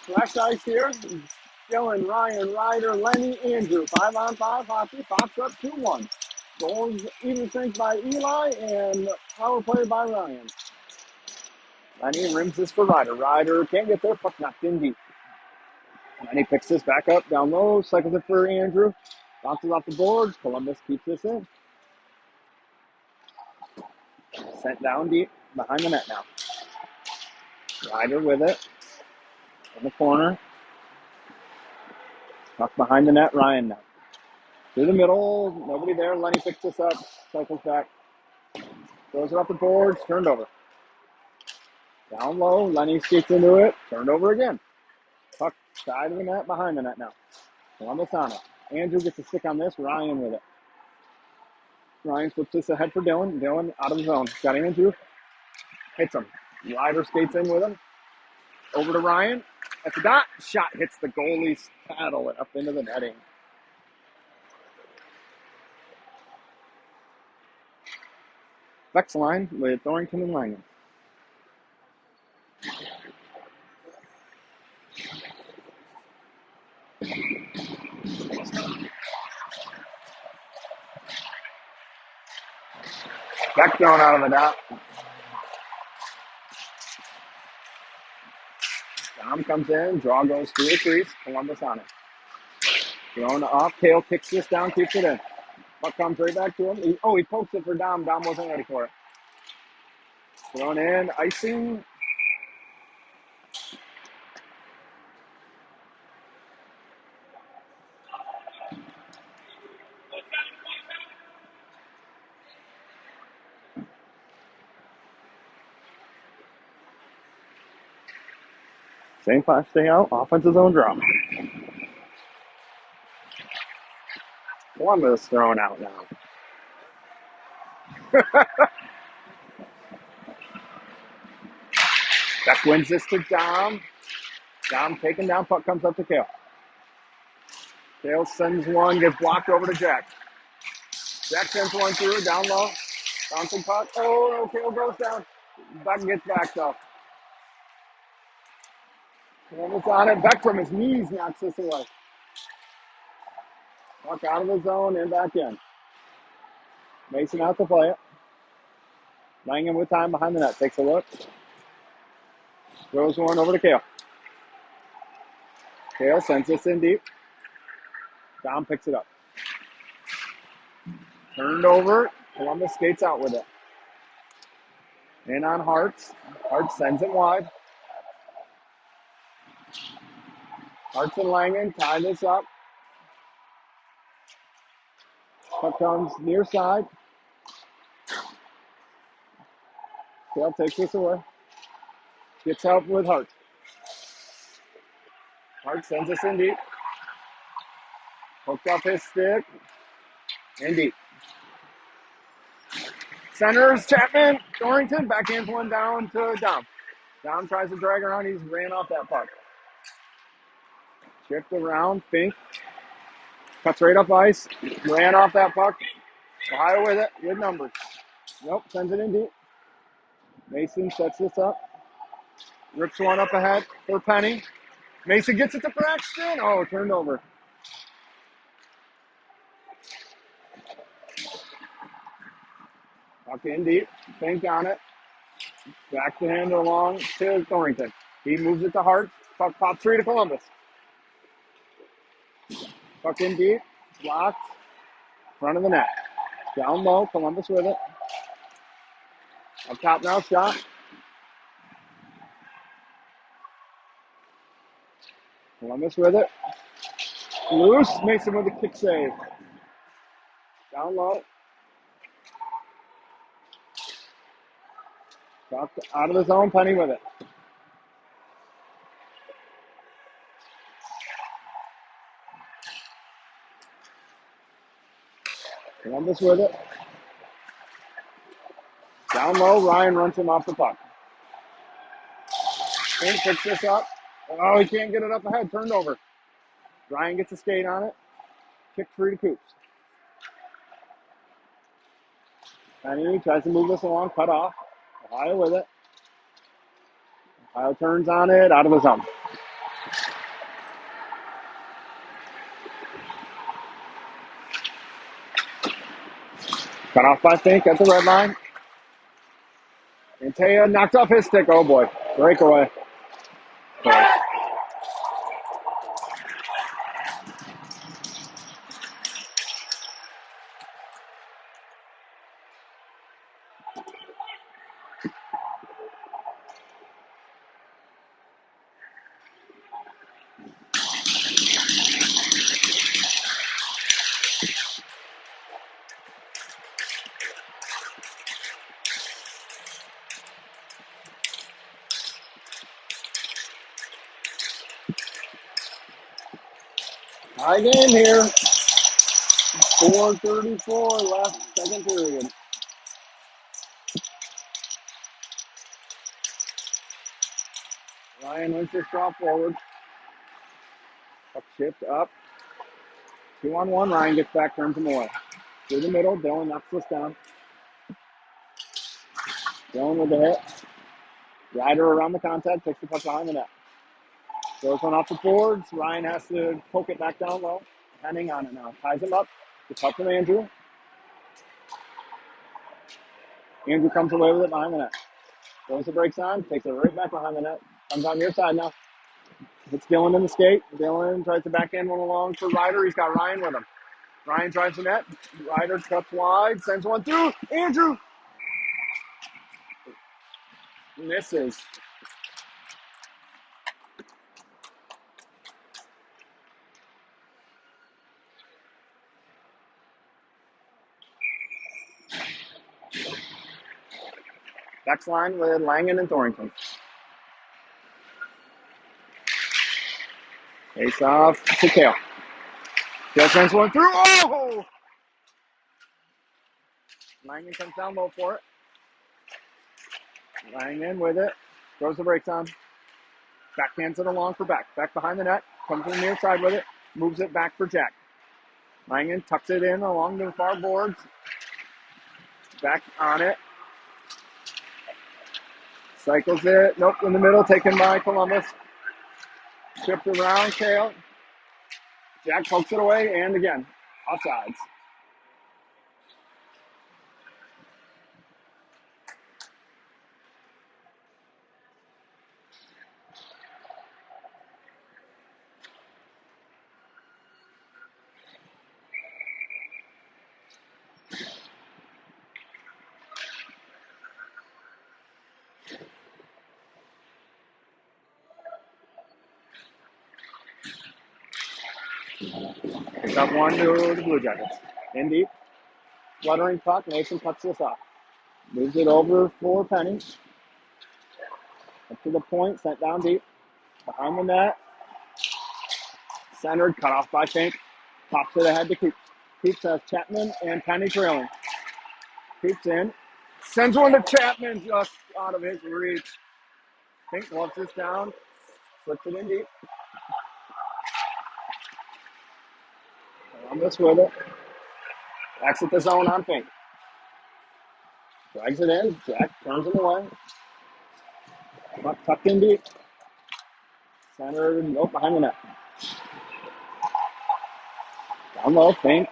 Flash ice here. Dylan, Ryan, Ryder, Lenny, Andrew. 5-on-5 hockey. Pops up 2-1. Goals even strength by Eli and power play by Ryan. Lenny rims this for Ryder. Ryder can't get there. Puck knocked in deep. Lenny picks this back up down low. Cycles it for Andrew. Bounces off the boards. Columbus keeps this in. Sent down deep behind the net now. Ryder with it in the corner. Puck behind the net. Ryan now. Through the middle. Nobody there. Lenny picks this up. Cycles back. Throws it off the boards. Turned over. Down low. Lenny skates into it. Turned over again. Puck side of the net. Behind the net now. Columbus on it. Andrew gets a stick on this. Ryan with it. Ryan flips this ahead for Dylan. Dylan out of the zone. Got Andrew. Hits him. Ryder skates in with him. Over to Ryan. At the dot. Shot hits the goalie's paddle up into the netting. Vex line with Thornton and Langen. Back thrown out of the dot. Dom comes in. Draw goes through the crease. Columbus on it. Thrown off. Kale kicks this down. Keeps it in. Puck comes right back to him. He pokes it for Dom. Dom wasn't ready for it. Thrown in. Icing. Same class stay out. Offensive zone drop. Columbus thrown out now. Beck wins this to Dom. Dom taken down. Puck comes up to Kale. Kale sends one. Gets blocked over to Jack. Jack sends one through. Down low. Bouncing puck. Oh, no. Kale goes down. Beck gets back, though. Columbus on it. Beck from his knees knocks this away. Puck out of the zone and back in. Mason out to play it. Langen with time behind the net. Takes a look. Throws one over to Kale. Kale sends this in deep. Dom picks it up. Turned over. Columbus skates out with it. In on Hartz. Hartz sends it wide. Hartz and Langen tie this up. Puck comes near side. Kale takes this away. Gets help with Hart. Hart sends us in deep. Hooked off his stick. In deep. Centers, Chapman, Dorrington, backhands one down to Dom. Dom tries to drag around. He's ran off that puck. Chipped around, Fink. Cuts right up ice. Ran off that puck. Ohio with it, with numbers. Nope, sends it in deep. Mason sets this up. Rips one up ahead for Penny. Mason gets it to Braxton. Oh, turned over. Puck in deep. Fink on it. Back to hand along to Thornton. He moves it to Hart. Puck pops three to Columbus. Puck in deep. Blocked. Front of the net. Down low. Columbus with it. Up top now. Shot. Columbus with it. Loose. Mason with a kick save. Down low. Dropped out of the zone. Penny with it. Columbus with it. Down low. Ryan runs him off the puck. Fink picks this up. Oh, he can't get it up ahead. Turned over. Ryan gets a skate on it. Kick free to Coops. Penny tries to move this along. Cut off. Ohio with it. Ohio turns on it, out of the zone. Cut off by Fink at the red line. And Taya knocked off his stick. Oh boy. Breakaway. Break. High game here. 4:34 left, second period. Ryan wins this draw forward. Up shift up. 2-on-1. Ryan gets back, turns him away. Through the middle. Dylan knocks this down. Dylan with the hit. Ryder around the contact. Takes the puck behind the net. Throws one off the boards. Ryan has to poke it back down low. Henning on it now. Ties him up. Gets up from Andrew. Andrew comes away with it behind the net. Throws the brakes on. Takes it right back behind the net. Comes on your side now. Hits Dylan in the skate. Dylan tries to backhand one along for Ryder. He's got Ryan with him. Ryan drives the net. Ryder cuts wide. Sends one through. Andrew misses. Next line with Langen and Thornton. Face off to Kale. Kale sends one through. Oh! Langen comes down low for it. Langen with it. Throws the brakes on. Backhands it along for Beck. Beck behind the net. Comes to the near side with it. Moves it back for Jack. Langen tucks it in along the far boards. Back on it. Cycles it. Nope, in the middle. Taken by Columbus. Chipped around Kale. Jack pokes it away, and again, offsides. Picks up one to the Blue Jackets. In deep. Fluttering puck. Mason cuts this off. Moves it over for Penny. Up to the point. Sent down deep. Behind the net. Centered. Cut off by Fink. Pops it ahead to Coops. Coops has Chapman and Penny trailing. Coops in. Sends one to Chapman just out of his reach. Fink loves this down. Slips it in deep. Columbus with it. Exit the zone on Fink. Drags it in. Jack turns him away. Puck tucked in deep. Center, nope, behind the net. Down low, Fink.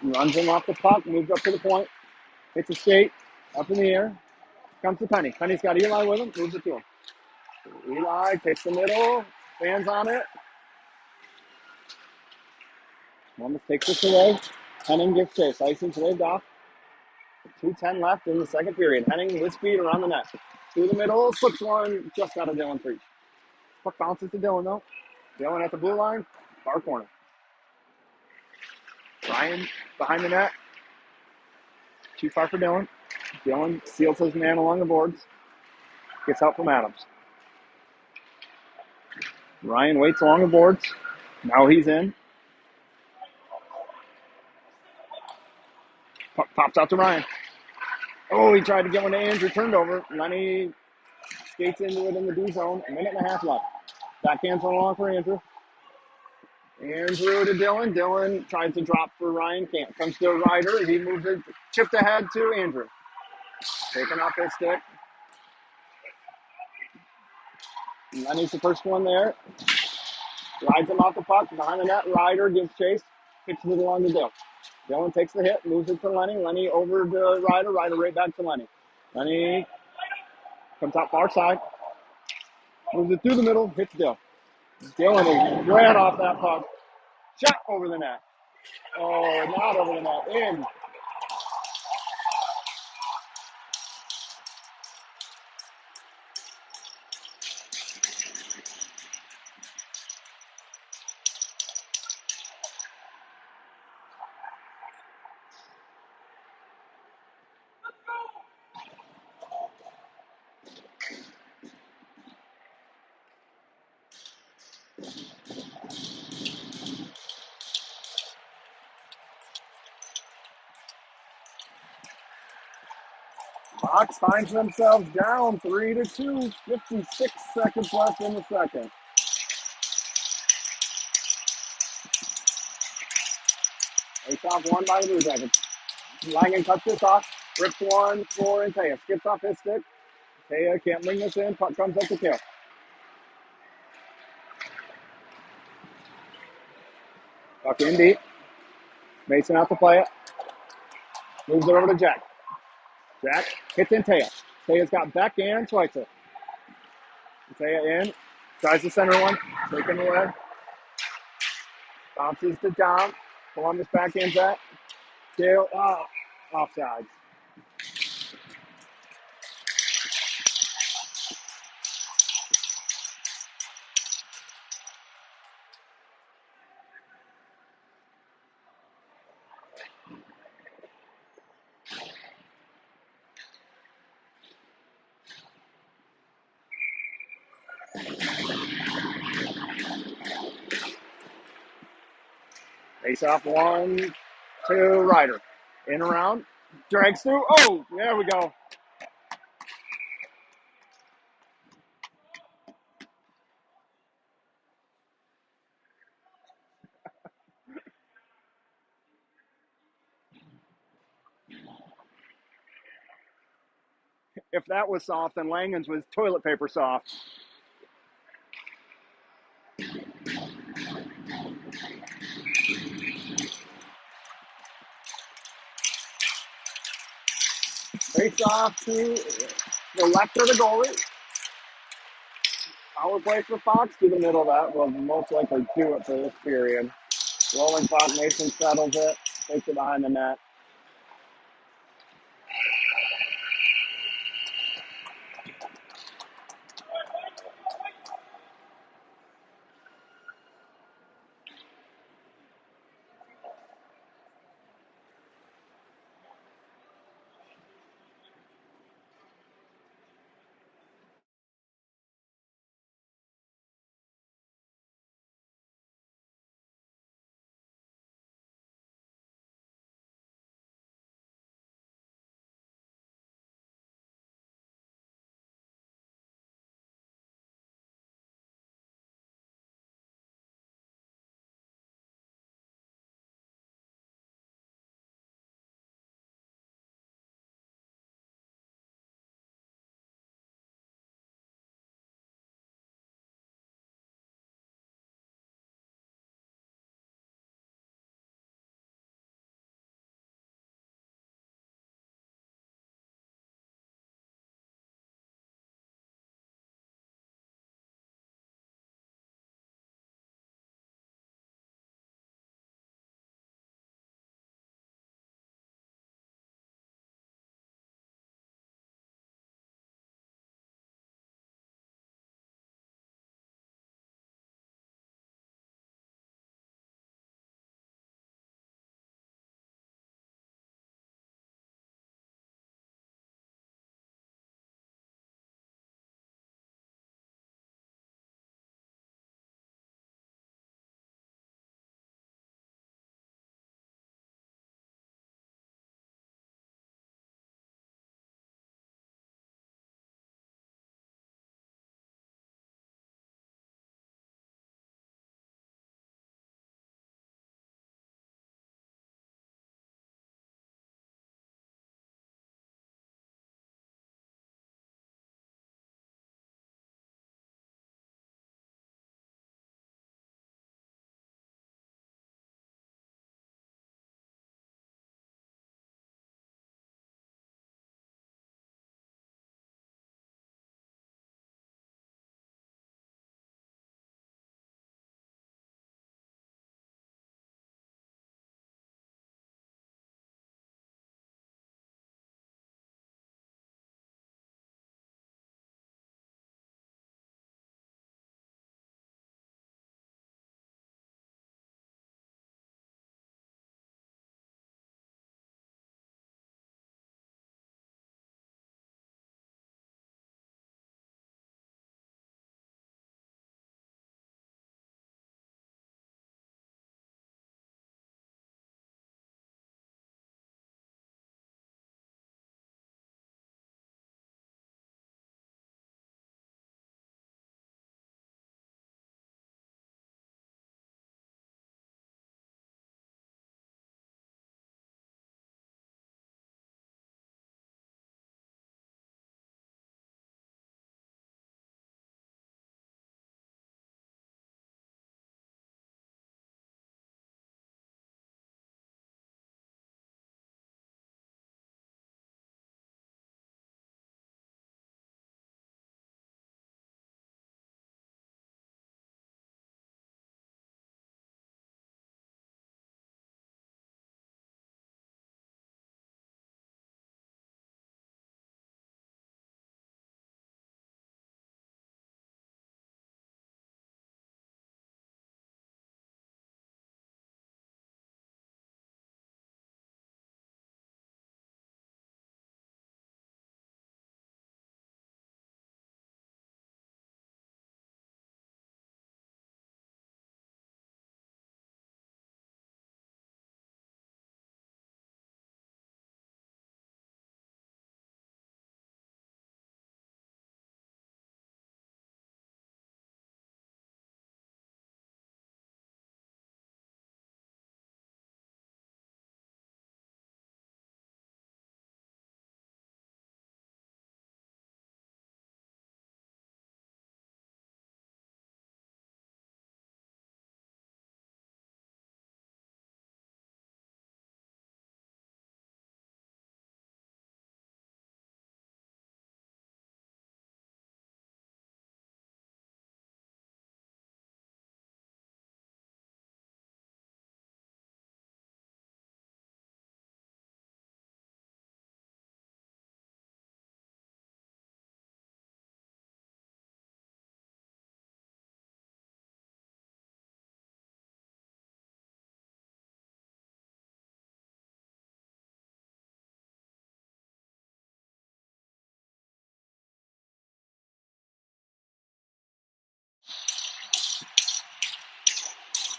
Runs him off the puck, moves up to the point. Hits a skate, up in the air. Comes to Penny. Penny's got Eli with him, moves it to him. Eli takes the middle, stands on it. Columbus takes this away. Henning gives chase. Icing's waved off. 2:10 left in the second period. Henning with speed around the net. Through the middle, slips one, just out of Dylan's reach. Puck bounces to Dylan though. Dylan at the blue line, far corner. Ryan behind the net. Too far for Dylan. Dylan seals his man along the boards. Gets help from Adams. Ryan waits along the boards. Now he's in. Puck pops out to Ryan. Oh, he tried to get one to Andrew. Turned over. Lenny skates into it in the D zone. A minute and a half left. Backhands one along for Andrew. Andrew to Dylan. Dylan tries to drop for Ryan. Can't. Comes to Ryder. He moves it. Chipped ahead to Andrew. Taking off his stick. Lenny's the first one there. Rides him off the puck. Behind the net, Ryder gives chase. Kicks it along to Dill. Dylan takes the hit, moves it to Lenny. Lenny over to Ryder. Ryder right back to Lenny. Lenny comes out far side. Moves it through the middle. Hits Dill. Dylan is ran off that puck. Shot over the net. Oh, not over the net. In. Hawks finds themselves down 3-2. 56 seconds left in the second. Face off one by the Blue Jackets. Langen cuts this off. Rips one for Taya. Skips off his stick. Taya can't bring this in. Puck comes up to kill. Puck in deep. Mason out to play it. Moves it over to Jack. Jack hits in Taya. Taya's got Beck and Schweitzer. Taya in. Tries the center one. Taken away. Bounces to Dom. Columbus backhands that. Dale. Oh, offside. Face off 1-2. Ryder. In around. Drags through. Oh, there we go. If that was soft, then Langen's was toilet paper soft. Face off to the left of the goalie. Power play for Fox to the middle. That will most likely do it for this period. Rolling puck. Mason settles it. Takes it behind the net.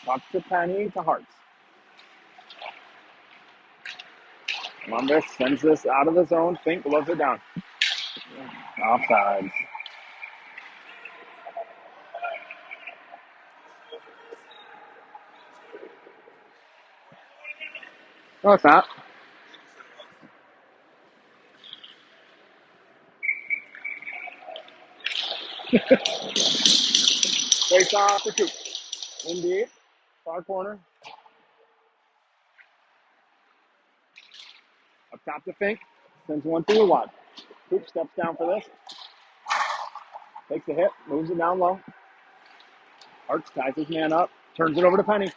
Puck to Penny to Hearts. Columbus sends this out of the zone. Fink gloves it down. Offsides. No, it's not. Face off the Coop. Indeed. Far corner. Up top to Fink. Sends one through the wad. Coop steps down for this. Takes the hit. Moves it down low. Arts ties his man up. Turns it over to Penny.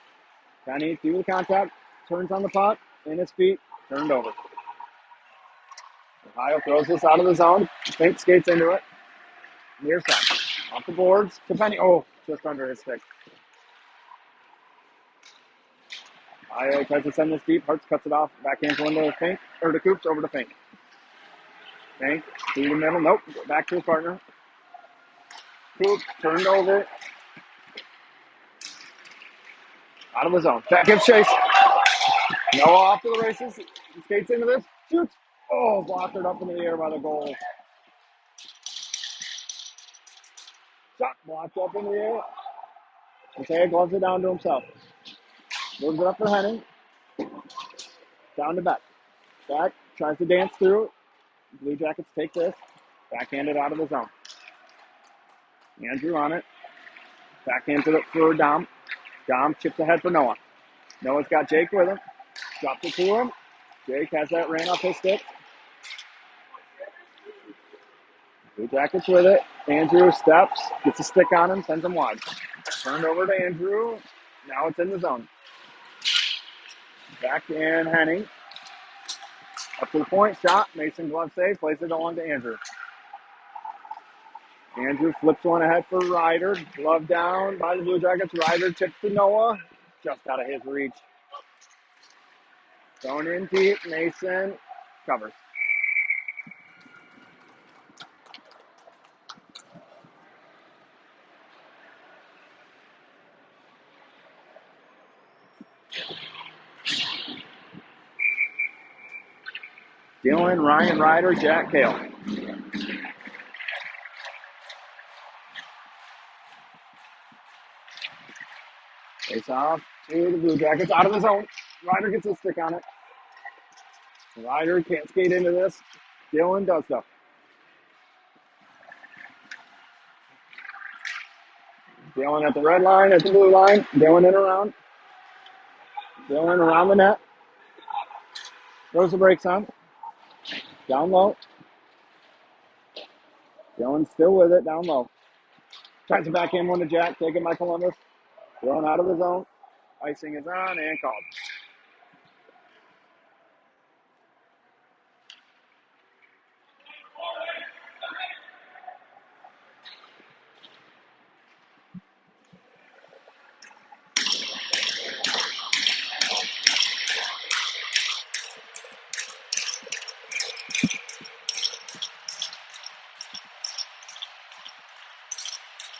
Penny through the contact. Turns on the puck. In his feet. Turned over. Ohio throws this out of the zone. Fink skates into it. Near side. Off the boards to Penny. Oh, just under his stick. Ohio tries to send this deep. Hartz cuts it off. Backhands one to Fink. Or to Coops. Over to Fink. Fink through the middle. Nope. Back to his partner. Coops turned over. Out of the zone. Back gives chase. Noah off to the races. He skates into this. Shoots. Oh, blocked it up in the air by the goal. Shot blocked up in the air. Mateo gloves it down to himself. Moves it up for Henning. Down to Beck. Beck tries to dance through. Blue Jackets take this. Backhanded out of the zone. Andrew on it. Backhanded it for Dom. Dom chips ahead for Noah. Noah's got Jake with him. Drops it to him. Jake has that ran off his stick. Blue Jackets with it. Andrew steps, gets a stick on him, sends him wide. Turned over to Andrew. Now it's in the zone. Back in Henning. Up to the point, shot. Mason glove save, plays it along to Andrew. Andrew flips one ahead for Ryder. Glove down by the Blue Jackets. Ryder chips to Noah. Just out of his reach. Going in deep. Mason covers. Dylan, Ryan Ryder, Jack Kale. Face off to the Blue Jackets. Out of the zone. Ryder gets a stick on it. Ryder can't skate into this. Dylan does though. Dylan at the red line, at the blue line. Dylan in around. Dylan around the net. Throws the brakes on. Down low. Dylan still with it, down low. Tries to backhand one to Jack, taken by Columbus. Thrown out of the zone. Icing is on and called.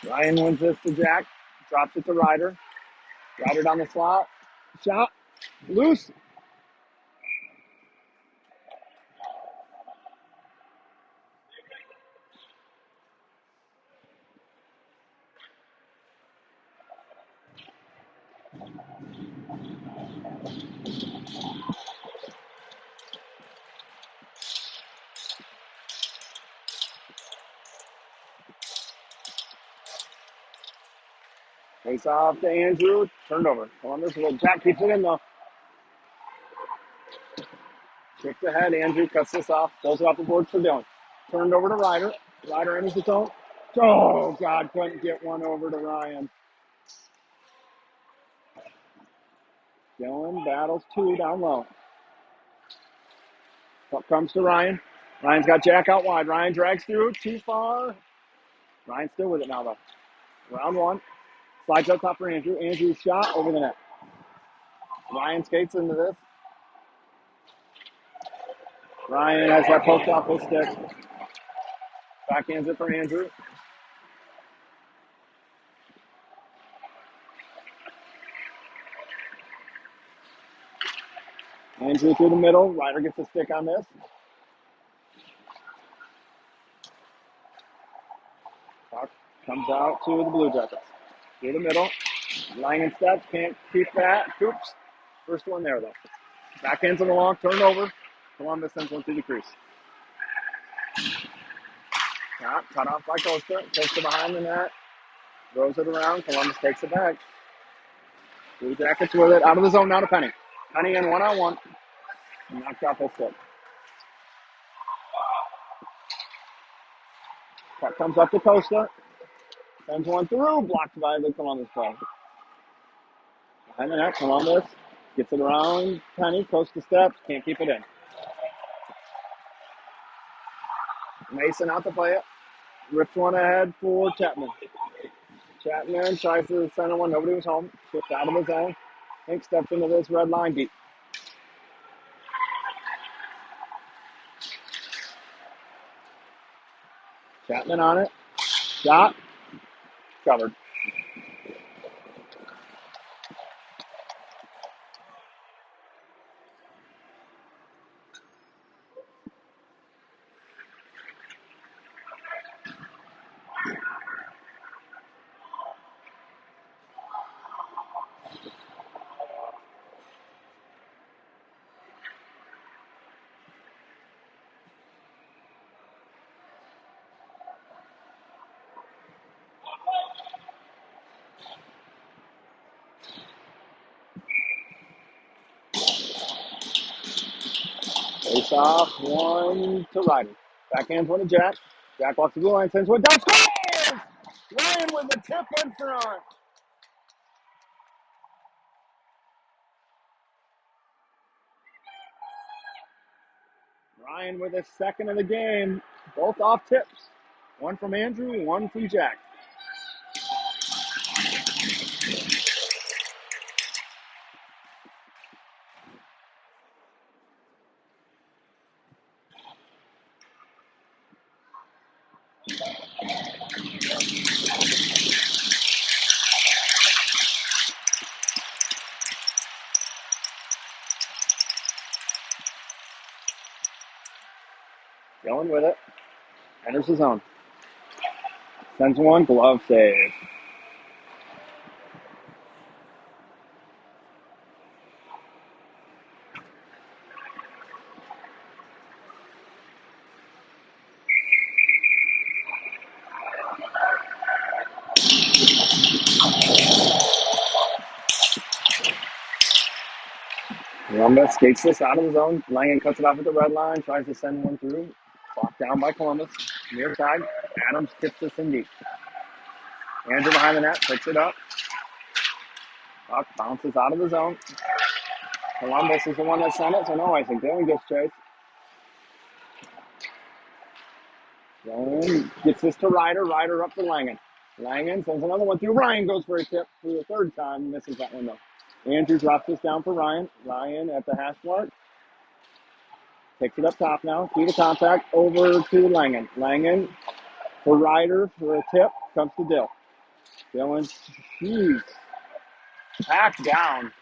Ryan wins this to Jack. Drops it to Ryder. Ryder down the slot. Shot. Loose. Face off to Andrew. Turned over. Columbus. Jack keeps it in though. Kicks ahead. Andrew cuts this off. Goes off the board for Dylan. Turned over to Ryder. Ryder enters the zone. Oh, God. Couldn't get one over to Ryan. Dylan battles two down low. Puck comes to Ryan. Ryan's got Jack out wide. Ryan drags through. Too far. Ryan's still with it now, though. Round one. Slides up top for Andrew. Andrew's shot over the net. Ryan skates into this. Ryan has that poked off his stick. Backhands it for Andrew. Andrew through the middle. Ryder gets a stick on this. Puck comes out to the Blue Jackets. Through the middle. Langen steps, can't keep that. Oops. First one there, though. Back ends on the long, turned over. Columbus sends one through the crease. Cut off by Costa. Costa behind the net. Throws it around. Columbus takes it back. Blue Jackets with it. Out of the zone now to Penny. Penny in one-on-one. Knocked off his stick. Puck comes up to Costa. Sends one through. Blocked by the Columbus player. Behind the net, Columbus gets it around Penny. Costa steps. Can't keep it in. Mason out to play it. Rips one ahead for Chapman. Chapman tries to center one. Nobody was home. Shipped out of the zone. Hank steps into this red line deep. Chapman on it. Shot. Covered. Face off, one to Ryder. Backhands one to Jack. Jack walks the blue line, sends one down, scores! Ryan with the tip in front. Ryan with his second of the game. Both off tips. One from Andrew, one from Jack. Going with it. Enters the zone. Sends one, glove save. Columbus skates this out of the zone. Langen cuts it off at the red line, tries to send one through. Blocked down by Columbus. Near side. Adams tips this in deep. Andrew behind the net, picks it up. Puck bounces out of the zone. Columbus is the one that sent it, so no icing. Dylan gets chased. Dylan gets this to Ryder. Ryder up to Langen. Langen sends another one through. Ryan goes for a tip for the third time. Misses that one, though. Andrew drops this down for Ryan. Ryan at the hash mark. Picks it up top now. Through the contact. Over to Langen. Langen for Ryder for a tip. Comes to Dill. Dylan, jeez. Packed down.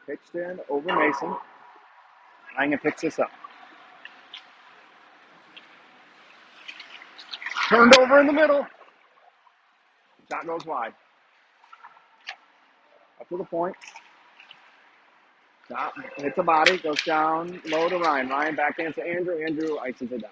Pitched in over Mason. Langen picks this up. Turned over in the middle. Shot goes wide. Up to the point. Shot hits the body. Goes down low to Ryan. Ryan backhands to Andrew. Andrew ices it down.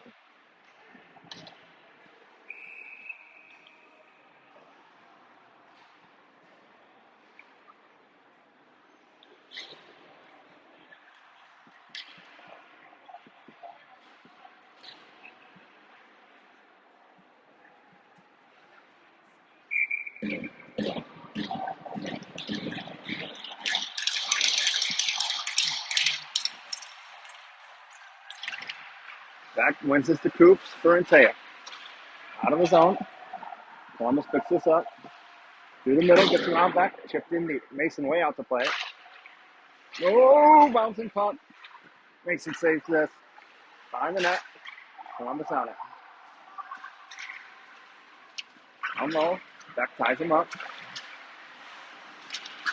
Back wins this to Coops for Antea. Out of the zone. Columbus picks this up. Through the middle, gets around back, chipped in deep. Mason way out to play it. Oh, bouncing puck. Mason saves this. Behind the net. Columbus on it. Down low. Beck ties him up.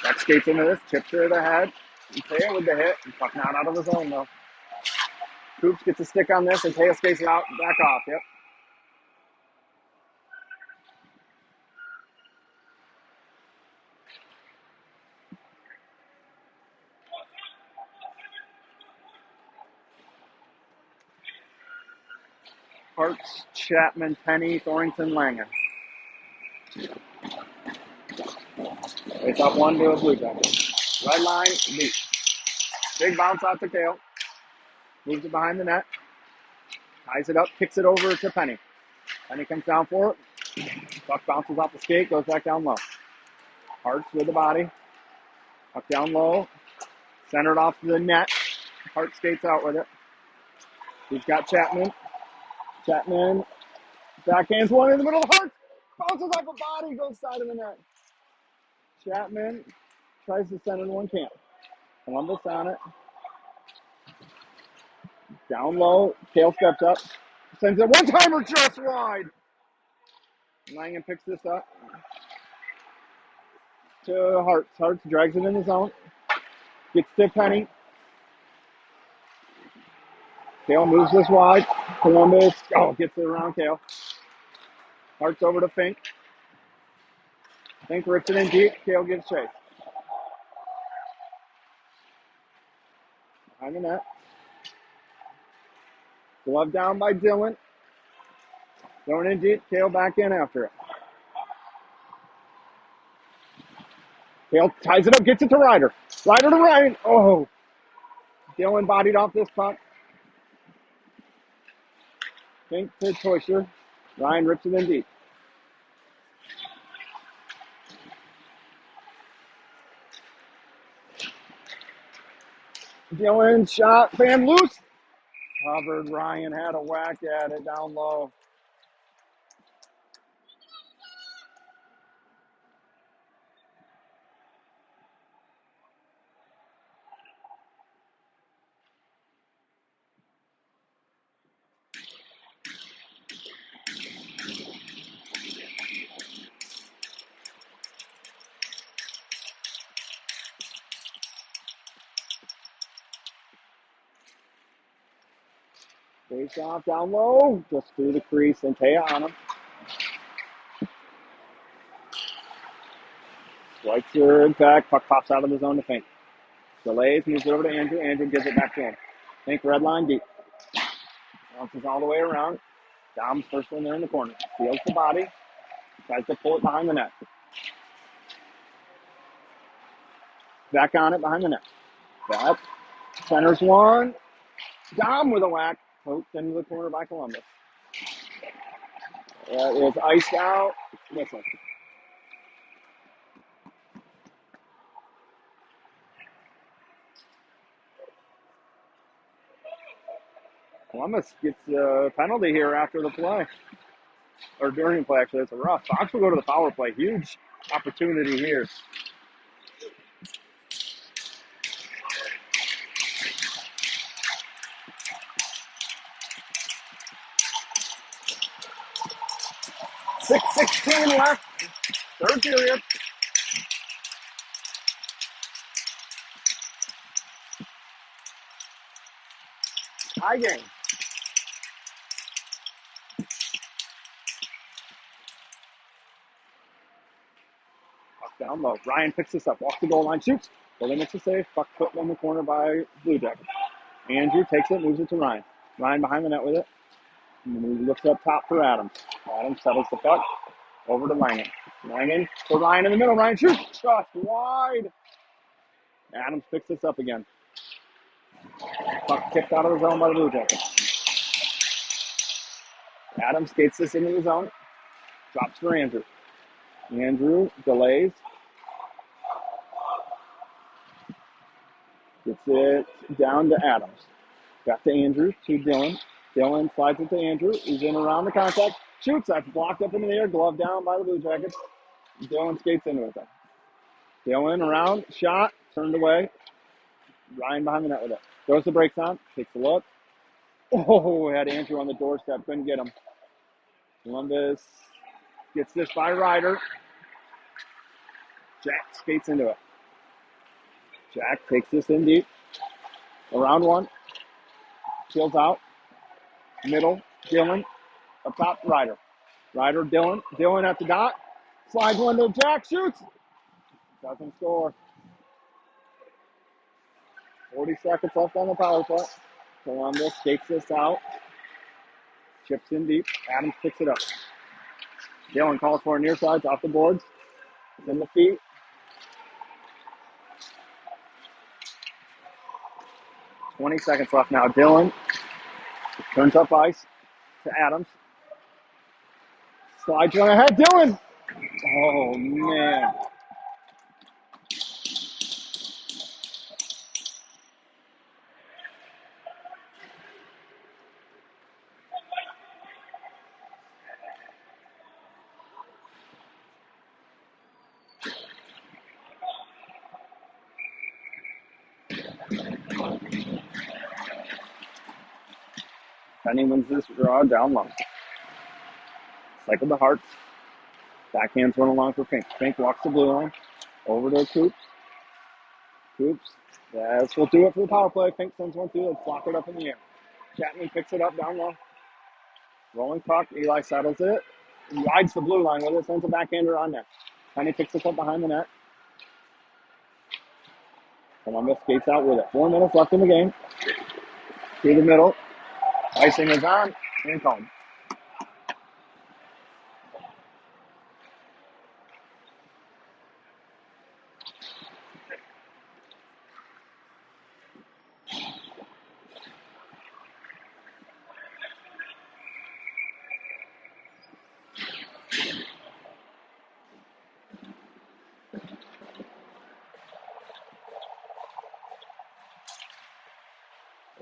Beck skates into this, chips her to the head. Taya with the hit. Puck not out of the zone, though. Coops gets a stick on this, and Taya skates it out. Back off, yep. Hartz, Chapman, Penny, Thornton, Langen. It's up 1 to a Blue Jacket. Red line, deep. Big bounce out to Kale. Moves it behind the net. Ties it up, kicks it over to Penny. Penny comes down for it. Puck bounces off the skate, goes back down low. Hartz with the body. Puck down low. Centered off to the net. Hart skates out with it. He's got Chapman. Chapman backhands one in the middle of Hart. Bounces off a body, goes side of the net. Chapman tries to send in one, can't. Columbus on it. Down low. Kale steps up. Sends it one-timer just wide. Langen picks this up to Hartz. Hartz drags it in the zone. Gets to Penny. Kale moves this wide. Columbus, gets it around Kale. Hartz over to Fink. Fink rips it in deep. Kale gives chase. Behind the net. Glove down by Dylan. Going in deep. Kale back in after it. Kale ties it up, gets it to Ryder. Ryder to Ryan. Oh. Dylan bodied off this puck. Fink to Toysher. Ryan rips it in deep. Dylan shot. Fan loose. Covered. Ryan had a whack at it down low. Face off down low. Just through the crease and Taya on him. Swipes her back. Puck pops out of the zone to Fink. Delays, moves it over to Andrew. Andrew gives it back to him. Fink red line deep. Bounces all the way around. Dom's first one there in the corner. Feels the body. Tries to pull it behind the net. Back on it behind the net. That centers one. Dom with a whack. Poked into the corner by Columbus. It's iced out. Listen. Columbus gets a penalty here after the play. Or during the play, actually. It's a rough. Fox will go to the power play. Huge opportunity here. Six 16 left. Third period. High game. Puck down low. Ryan picks this up. Walks the goal line. Shoots. Goalie makes a save. Puck put in the corner by Blue Jackets. Andrew takes it. Moves it to Ryan. Ryan behind the net with it. And then he looks up top for Adams. Adams settles the puck. Over to Langen. Langen to Ryan in the middle. Ryan shoots. Just wide. Adams picks this up again. Puck kicked out of the zone by the Blue Jackets. Adams skates this into the zone. Drops for Andrew. Andrew delays. Gets it down to Adams. Back to Andrew. To Dylan. Dylan slides it to Andrew. He's in around the contact. Shoots. That's blocked up into the air. Glove down by the Blue Jackets. Dylan skates into it then. Dylan around. Shot. Turned away. Ryan behind the net with it. Throws the brakes on. Takes a look. Oh, had Andrew on the doorstep. Couldn't get him. Columbus gets this by Ryder. Jack skates into it. Jack takes this in deep. Around one. Peels out. Middle. Dylan. Up top. Ryder. Ryder. Dylan. Dylan at the dot. Slides one to Jack. Shoots. Doesn't score. 40 seconds left on the power play. Columbus takes this out. Chips in deep. Adams picks it up. Dylan calls for a near side. Off the boards. It's in the feet. 20 seconds left now. Dylan turns up ice to Adams. Slides one ahead. Dylan. Oh, man. Penny wins this draw down low. Cycle the Hearts. Backhands one along for Fink. Fink walks the blue line. Over to Coops. Coops. This will do it for the power play. Fink sends one through. Let's block it up in the air. Chapman picks it up down low. Rolling puck. Eli settles it. He rides the blue line with it. Sends a backhander on net. Penny picks this up behind the net. Columbus skates out with it. 4 minutes left in the game. Through the middle. Icing is on. And called.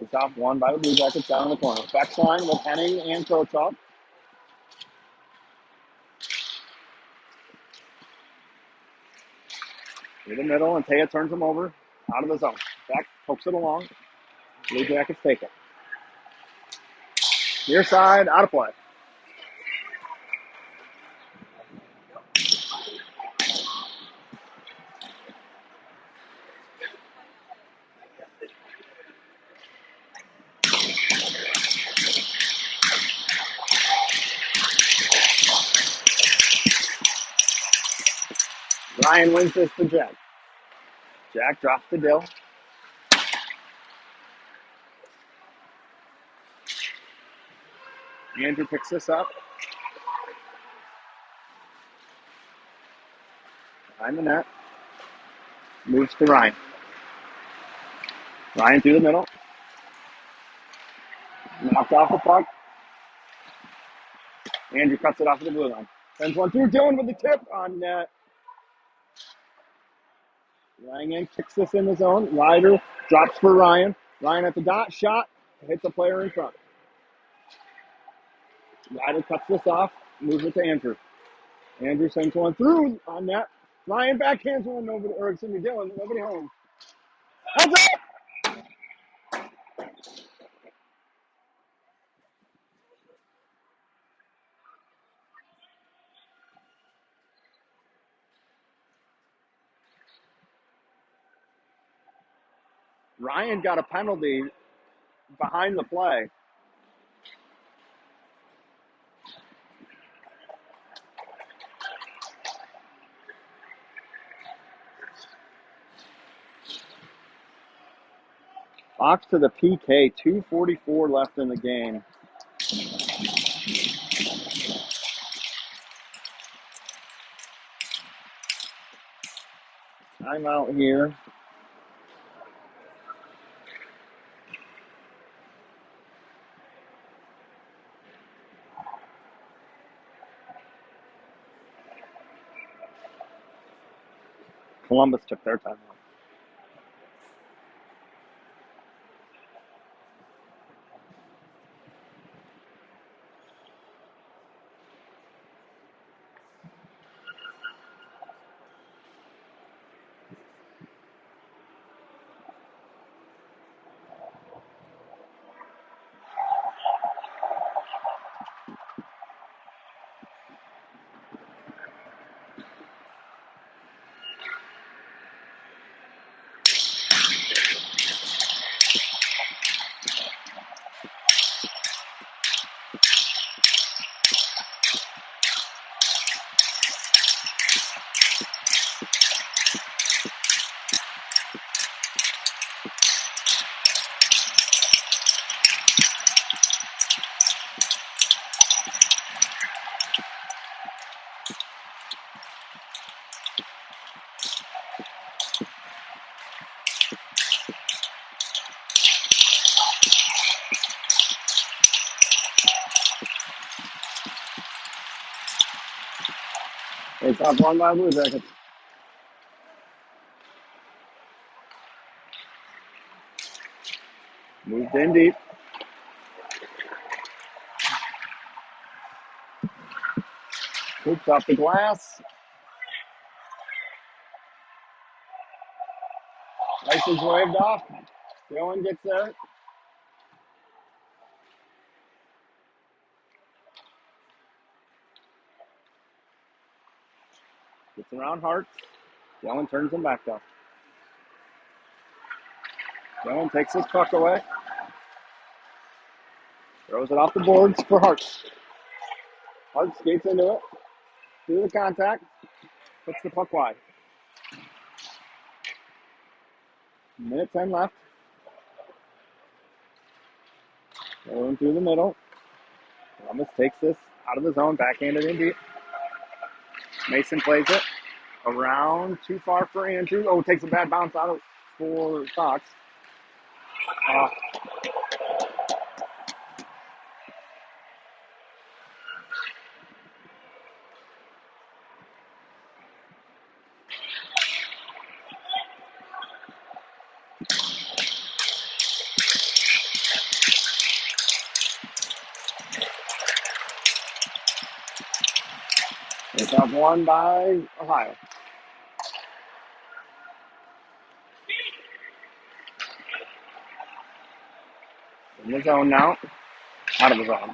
It's off one by the Blue Jackets down in the corner. Beck's line with Henning and Trochov. Through the middle, and Taya turns him over out of the zone. Beck pokes it along. Blue Jackets take it. Near side, out of play. Ryan wins this to Jack. Jack drops the Dill. Andrew picks this up. Behind the net. Moves to Ryan. Ryan through the middle. Knocked off the puck. Andrew cuts it off of the blue line. Sends one through. Dylan with the tip on net. Ryan kicks this in the zone. Ryder drops for Ryan. Ryan at the dot. Shot. Hits a player in front. Ryder cuts this off. Moves it to Andrew. Andrew sends one through on net. Ryan backhands one over to Erickson to Dylan. Nobody home. That's it! Ryan got a penalty behind the play. Fox to the PK, 2:44 left in the game. Timeout here. Columbus took their timeout. Face off won by Blue Jackets. Moved in deep. Hoops off the glass. Ice is waved off. Dylan gets there. Gets around Hart. Dylan turns him back though. Dylan takes his puck away. Throws it off the boards for Hart. Hart skates into it. Through the contact. Puts the puck wide. Minute 10 left. Going through the middle. Columbus takes this out of the zone. Backhanded in deep. Mason plays it. Around. Too far for Andrew. Oh, takes a bad bounce out of for Fox. It's up one by Ohio. In the zone now. Out of the zone.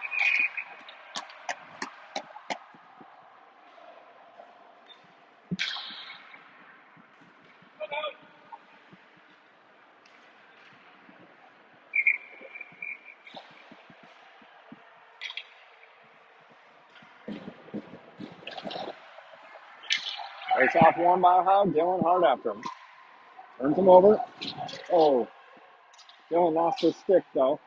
Face off one by Ohio. Dylan Hart after him. Turns him over. Oh. Dylan lost his stick though.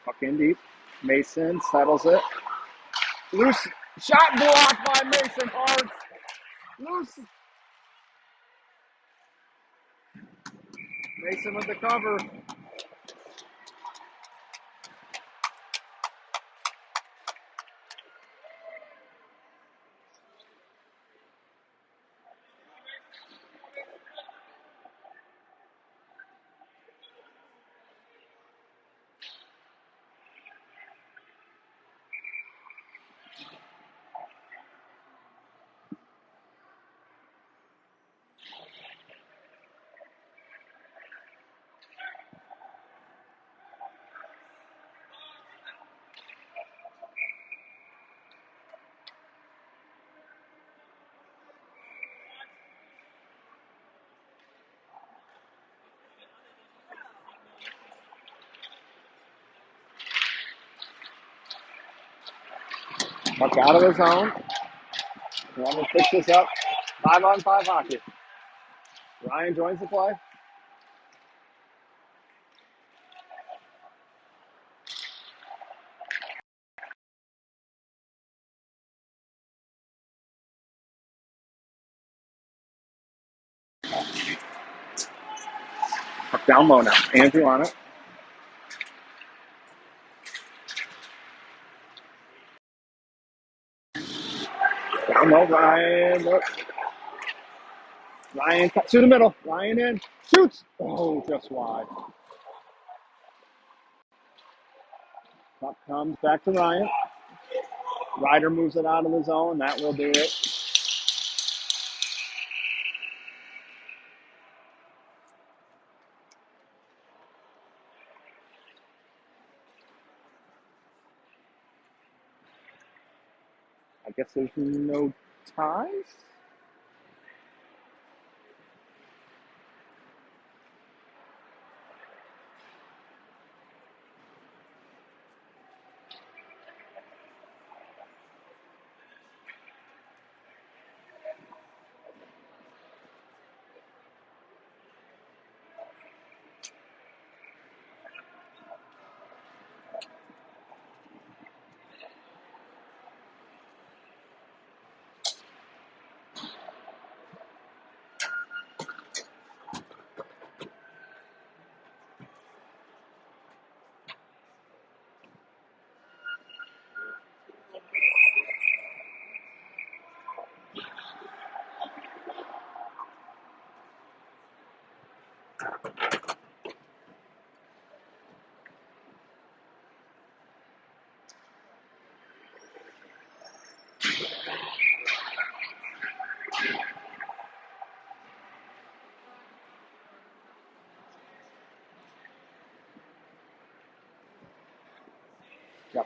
Puck in deep. Mason settles it. Loose. Shot blocked by Mason Hart. Loose. Mason with the cover. Puck out of the zone. Columbus picks this up. 5-on-5 hockey. Ryan joins the play. Puck down low now. Andrew on it. Down low, Ryan. Look. Ryan cuts through the middle. Ryan in. Shoots. Oh, just wide. Puck comes back to Ryan. Ryder moves it out of the zone. That will do it. I guess there's no ties.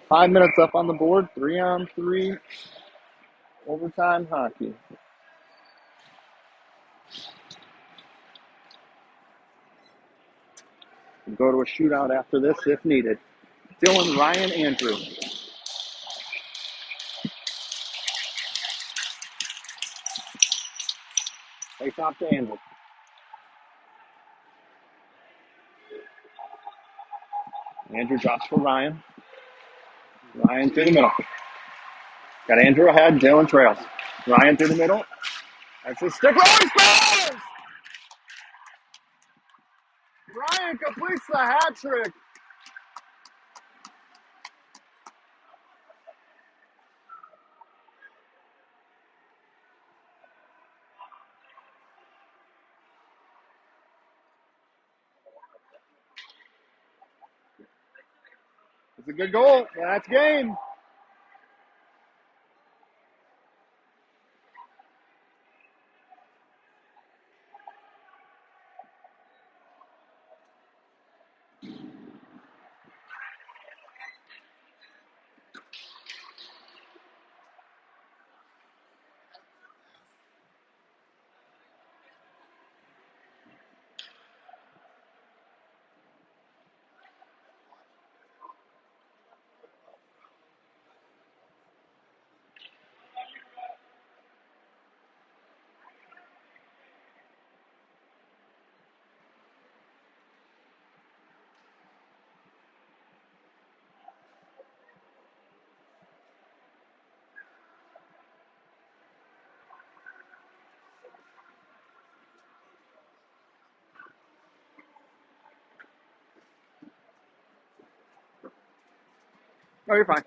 5 minutes up on the board. 3-on-3 overtime hockey. We'll go to a shootout after this if needed. Dylan, Ryan, Andrew. Face off to Andrew. Andrew drops for Ryan. Ryan through the middle. Got Andrew ahead. Dylan trails. Ryan through the middle. That's his stick. Oh, he scores! Ryan completes the hat trick. It's a good goal. That's game. Oh, you're fine.